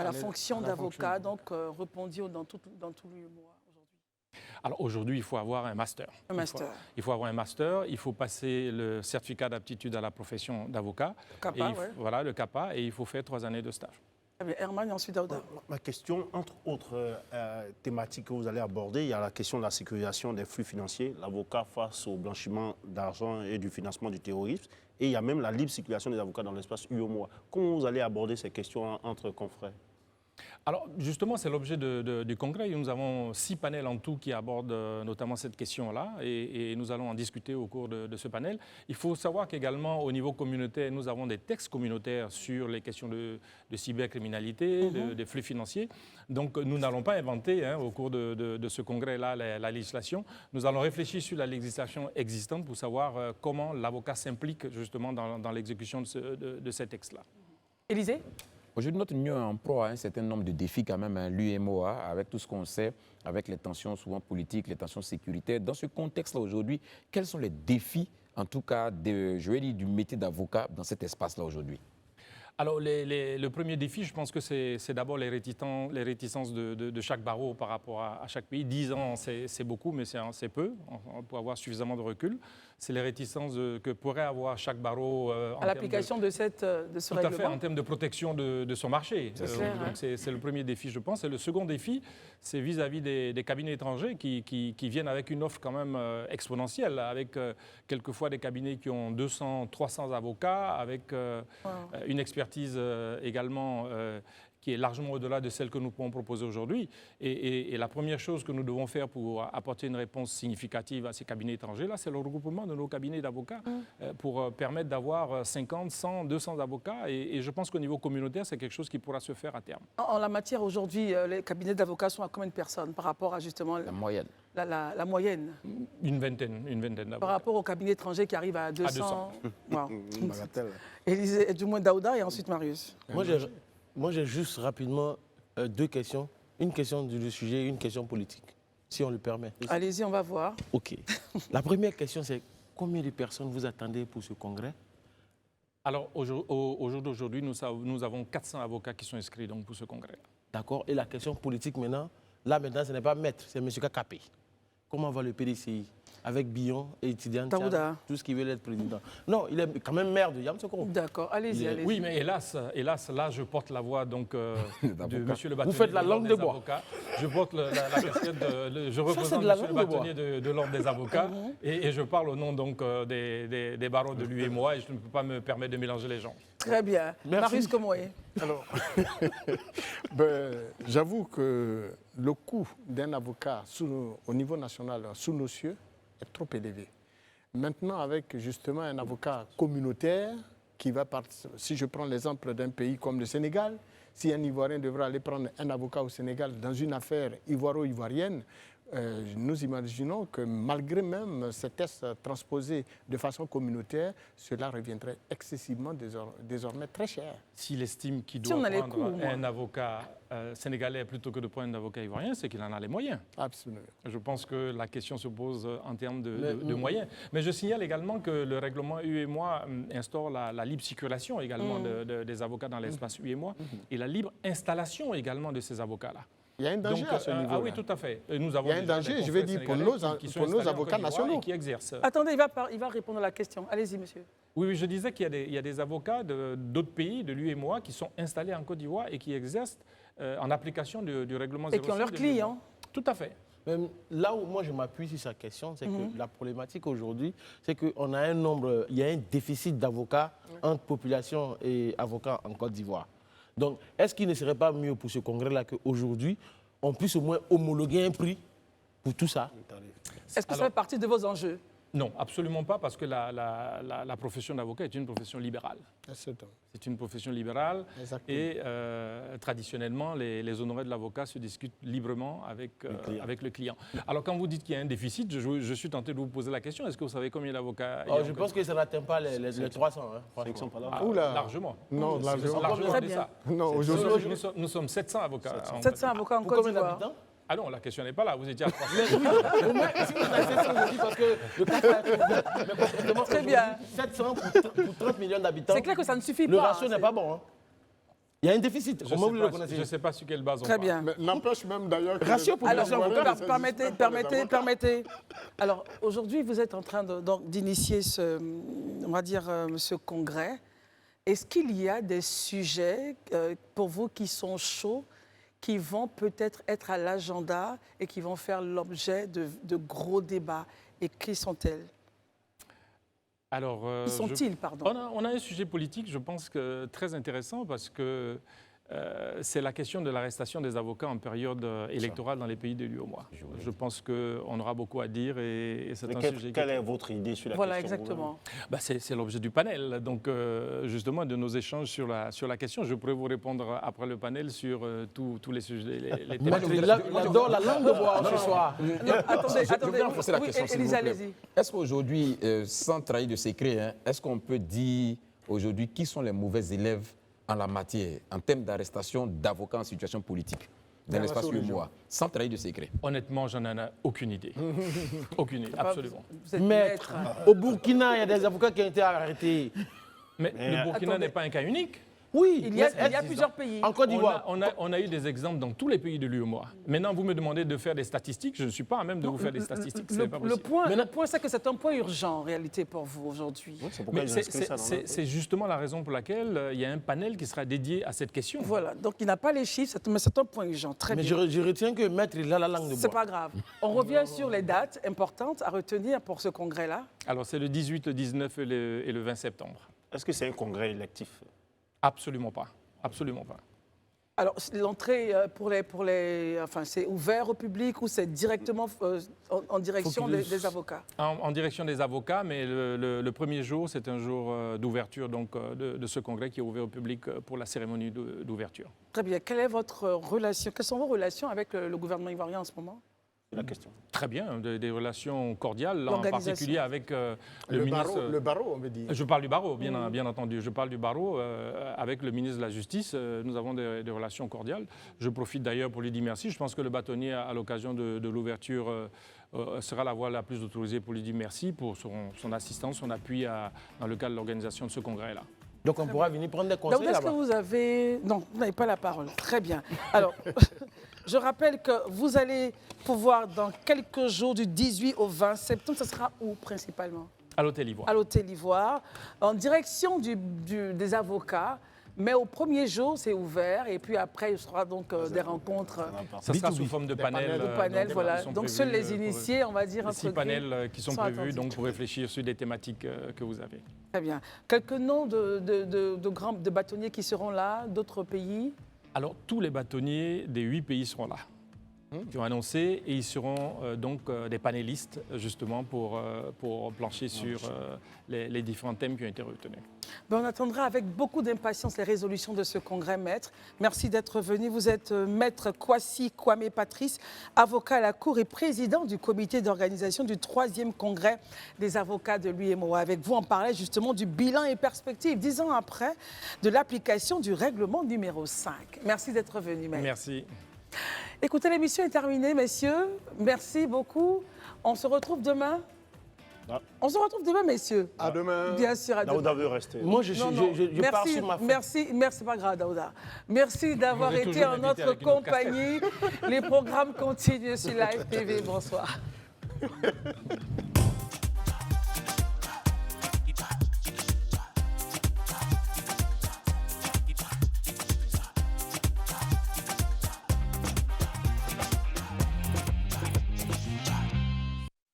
Speaker 1: la fonction d'avocat, donc répondue dans tout l'UEMOA?
Speaker 8: Alors aujourd'hui, il faut avoir un master. Il faut avoir un master, il faut passer le certificat d'aptitude à la profession d'avocat. Voilà, le CAPA, et il faut faire 3 années de stage.
Speaker 1: Herman et ensuite Daouda.
Speaker 3: Ma question, entre autres thématiques que vous allez aborder, il y a la question de la sécurisation des flux financiers, l'avocat face au blanchiment d'argent et du financement du terrorisme, et il y a même la libre circulation des avocats dans l'espace UEMOA. Comment vous allez aborder ces questions entre confrères?
Speaker 8: Alors justement, c'est l'objet du congrès. Nous avons 6 panels en tout qui abordent notamment cette question-là et nous allons en discuter au cours de ce panel. Il faut savoir qu'également au niveau communautaire, nous avons des textes communautaires sur les questions de cybercriminalité, des flux financiers. Donc nous n'allons pas inventer au cours de ce congrès-là la législation. Nous allons réfléchir sur la législation existante pour savoir comment l'avocat s'implique justement dans l'exécution de ces textes-là.
Speaker 1: Élisée ?
Speaker 2: Aujourd'hui, notre union est en proie à un certain nombre de défis quand même, l'UEMOA, avec tout ce qu'on sait, avec les tensions souvent politiques, les tensions sécuritaires. Dans ce contexte-là aujourd'hui, quels sont les défis, en tout cas, du métier d'avocat dans cet espace-là aujourd'hui?
Speaker 8: Alors, le premier défi, je pense que c'est d'abord les réticences de chaque barreau par rapport à chaque pays. 10 ans, c'est beaucoup, mais c'est peu. On peut avoir suffisamment de recul. C'est les réticences que pourrait avoir chaque barreau
Speaker 1: à l'application de ce règlement.
Speaker 8: Tout à fait, en termes de protection de son marché. Donc, c'est le premier défi, je pense. Et le second défi, c'est vis-à-vis des cabinets étrangers qui viennent avec une offre quand même exponentielle, avec quelquefois des cabinets qui ont 200, 300 avocats, avec une expertise également qui est largement au-delà de celle que nous pouvons proposer aujourd'hui. Et la première chose que nous devons faire pour apporter une réponse significative à ces cabinets étrangers-là, c'est le regroupement de nos cabinets d'avocats pour permettre d'avoir 50, 100, 200 avocats. Et je pense qu'au niveau communautaire, c'est quelque chose qui pourra se faire à terme.
Speaker 1: En la matière, aujourd'hui, les cabinets d'avocats sont à combien de personnes par rapport à justement...
Speaker 2: La moyenne.
Speaker 1: La moyenne.
Speaker 8: Une vingtaine d'avocats.
Speaker 1: Par rapport aux cabinets étrangers qui arrivent à 200.
Speaker 8: À 200.
Speaker 1: Wow. Élisée, du moins Daouda et ensuite Marius.
Speaker 5: Moi, j'ai juste rapidement 2 questions. Une question du sujet et une question politique, si on le permet.
Speaker 1: Allez-y, on va voir.
Speaker 5: OK. La première question, c'est combien de personnes vous attendez pour ce congrès?
Speaker 8: Alors, au jour d'aujourd'hui, nous avons 400 avocats qui sont inscrits donc, pour ce congrès.
Speaker 5: D'accord. Et la question politique maintenant, là maintenant, ce n'est pas maître, c'est M. Kakapé. Comment va le PDCI avec Billon et étudiant, tout ce qui veut être président? Non, il est quand même maire de Yamoussoukro.
Speaker 1: D'accord, allez-y.
Speaker 8: Oui, mais hélas, là, je porte la voix donc, de M. le bâtonnier.
Speaker 5: Vous faites la langue de bois.
Speaker 8: Avocats. Je porte la casquette je représente M. le bâtonnier de l'ordre des avocats et je parle au nom donc, des barreaux de l'UEMOA et je ne peux pas me permettre de mélanger les gens.
Speaker 1: Très bien.
Speaker 4: Merci.
Speaker 1: Marius Komoé.
Speaker 4: Alors, j'avoue que le coût d'un avocat au niveau national sous nos cieux est trop élevé. Maintenant, avec justement un avocat communautaire qui va partir, si je prends l'exemple d'un pays comme le Sénégal, si un Ivoirien devrait aller prendre un avocat au Sénégal dans une affaire ivoiro-ivoirienne, nous imaginons que malgré même ces tests transposés de façon communautaire, cela reviendrait excessivement désormais très cher.
Speaker 8: S'il estime qu'il doit prendre un avocat sénégalais plutôt que de prendre un avocat ivoirien, c'est qu'il en a les moyens.
Speaker 4: Absolument.
Speaker 8: Je pense que la question se pose en termes de moyens. Mais je signale également que le règlement UEMOA instaure la libre circulation également des avocats dans l'espace UEMOA et la libre installation également de ces avocats-là.
Speaker 4: Il y a un danger à ce niveau-là.
Speaker 8: Ah oui, tout à fait. Nous avons
Speaker 4: il y a un danger, je veux dire, pour nos avocats nationaux.
Speaker 8: Qui exercent.
Speaker 1: Attendez, il va répondre à la question. Allez-y, monsieur.
Speaker 8: Oui, je disais qu'il y a des avocats d'autres pays, de l'UEMOA, qui sont installés en Côte d'Ivoire et qui exercent en application du règlement 06.
Speaker 1: Et qui ont leurs clients.
Speaker 8: Tout à fait.
Speaker 5: Même là où moi je m'appuie sur sa question, c'est que la problématique aujourd'hui, c'est qu'il y a un déficit d'avocats entre population et avocats en Côte d'Ivoire. Donc, est-ce qu'il ne serait pas mieux pour ce congrès-là qu'aujourd'hui, on puisse au moins homologuer un prix pour tout ça?
Speaker 1: Est-ce que ça fait partie de vos enjeux?
Speaker 8: Non, absolument pas, parce que la profession d'avocat est une profession libérale. C'est une profession libérale. Exactement. Et traditionnellement, les honoraires de l'avocat se discutent librement avec le client. Alors, quand vous dites qu'il y a un déficit, je suis tenté de vous poser la question, est-ce que vous savez combien d'avocats
Speaker 5: je pense que ça n'atteint pas les 300.
Speaker 8: Largement.
Speaker 4: Non, largement.
Speaker 1: Très bien.
Speaker 4: Non, aujourd'hui,
Speaker 8: nous sommes 700 avocats.
Speaker 1: 700 avocats en Côte d'Ivoire.
Speaker 8: Ah non, la question n'est pas là, vous étiez à 300.
Speaker 5: Au moins, si vous avez 700 aujourd'hui, parce que le cas
Speaker 1: très bien.
Speaker 5: 700 pour 30 millions d'habitants.
Speaker 1: C'est clair que ça ne suffit pas.
Speaker 5: Le ratio n'est pas bon. Hein. Il y a un déficit. Comment vous le reconnaissez?
Speaker 8: Je ne sais pas sur quelle base on
Speaker 1: Très
Speaker 8: parle.
Speaker 1: bien.
Speaker 4: N'empêche même d'ailleurs que...
Speaker 5: Ratio pour
Speaker 1: alors, permettez. Alors, aujourd'hui, vous êtes en train d'initier ce congrès. Est-ce qu'il y a des sujets pour vous qui sont chauds, qui vont peut-être être à l'agenda et qui vont faire l'objet de gros débats? Et qui sont-elles?
Speaker 8: Alors,
Speaker 1: qui sont-ils, pardon?
Speaker 8: On a un sujet politique, je pense, très intéressant, parce que c'est la question de l'arrestation des avocats en période électorale dans les pays de l'UEMOA. Je pense qu'on aura beaucoup à dire et c'est un sujet...
Speaker 3: Quelle est votre idée sur la question?
Speaker 1: Voilà, exactement.
Speaker 8: C'est l'objet du panel. Donc, justement, de nos échanges sur la question, je pourrais vous répondre après le panel sur tous les sujets. Les
Speaker 5: J'adore la langue de bois ce soir.
Speaker 1: Attendez.
Speaker 2: Je vais renforcer la question, s'il vous plaît.
Speaker 1: allez-y.
Speaker 2: Est-ce qu'aujourd'hui, sans trahir de secret, est-ce qu'on peut dire aujourd'hui qui sont les mauvais élèves en la matière, en termes d'arrestation d'avocats en situation politique dans l'espace UEMOA, sans trahir de secret?
Speaker 8: Honnêtement, je n'en ai aucune idée. Aucune idée, absolument.
Speaker 5: Maître, au Burkina, il y a des avocats qui ont été arrêtés.
Speaker 8: Mais le Burkina n'est pas un cas unique.
Speaker 5: Oui,
Speaker 1: il y a plusieurs pays.
Speaker 5: En Côte d'Ivoire.
Speaker 8: On a eu des exemples dans tous les pays de l'UEMOA. Maintenant, vous me demandez de faire des statistiques. Je ne suis pas à même de vous faire des statistiques.
Speaker 1: Le point, c'est que c'est un point urgent, en réalité, pour vous aujourd'hui.
Speaker 8: C'est justement la raison pour laquelle il y a un panel qui sera dédié à cette question.
Speaker 1: Voilà, donc il n'a pas les chiffres, mais c'est un point urgent. Très bien.
Speaker 5: Je retiens que Maître, il a la langue de bois.
Speaker 1: C'est pas grave. On revient sur les dates importantes à retenir pour ce congrès-là.
Speaker 8: Alors, c'est le 18, le 19 et le 20 septembre.
Speaker 3: Est-ce que c'est un congrès électif?
Speaker 8: Absolument pas. Absolument pas.
Speaker 1: Alors, l'entrée enfin, c'est ouvert au public ou c'est directement en direction des avocats?
Speaker 8: En direction des avocats, mais le premier jour, c'est un jour d'ouverture de ce congrès qui est ouvert au public pour la cérémonie d'ouverture.
Speaker 1: Très bien. Quelle est votre relation? Quelles sont vos relations avec le gouvernement ivoirien en ce moment?
Speaker 3: C'est la question.
Speaker 8: Très bien, des relations cordiales, en particulier avec le ministre...
Speaker 4: Le barreau, on veut dire.
Speaker 8: Je parle du barreau, bien entendu. Je parle du barreau avec le ministre de la Justice. Nous avons des relations cordiales. Je profite d'ailleurs pour lui dire merci. Je pense que le bâtonnier, à l'occasion de l'ouverture, sera la voix la plus autorisée pour lui dire merci pour son assistance, son appui dans le cadre de l'organisation de ce congrès-là.
Speaker 5: Donc on pourra venir prendre des conseils là-bas.
Speaker 1: Est-ce que vous avez... Non, vous n'avez pas la parole. Très bien. Alors... Je rappelle que vous allez pouvoir, dans quelques jours, du 18 au 20 septembre, ce sera où principalement?
Speaker 8: À l'Hôtel Ivoire.
Speaker 1: À l'Hôtel Ivoire, en direction des avocats. Mais au premier jour, c'est ouvert. Et puis après, il y aura donc des rencontres.
Speaker 8: Ça sera sous forme de panel.
Speaker 1: Voilà. Donc seuls les initiés, on va dire,
Speaker 8: 6 panels qui sont prévus donc, pour réfléchir sur des thématiques que vous avez.
Speaker 1: Très bien. Quelques noms de bâtonniers qui seront là, d'autres pays?
Speaker 8: Alors, tous les bâtonniers des 8 pays seront là, qui ont annoncé, et ils seront donc des panélistes, justement, pour plancher sur les différents thèmes qui ont été retenus.
Speaker 1: On attendra avec beaucoup d'impatience les résolutions de ce congrès, Maître. Merci d'être venu. Vous êtes Maître Kwasi Kwame Patrice, avocat à la Cour et président du comité d'organisation du 3e congrès des avocats de l'UEMOA. Avec vous, on parlait justement du bilan et perspectives, 10 ans après, de l'application du règlement numéro 5. Merci d'être venu, Maître.
Speaker 8: Merci.
Speaker 1: Écoutez, l'émission est terminée, messieurs. Merci beaucoup. On se retrouve demain. On se retrouve demain, messieurs.
Speaker 4: À demain.
Speaker 1: Bien sûr, à demain.
Speaker 3: Daouda veut rester.
Speaker 5: Moi, je pars sur ma fin.
Speaker 1: Merci, pas grave, Daouda. Merci d'avoir été en notre compagnie. Les programmes continuent sur Live TV. Bonsoir.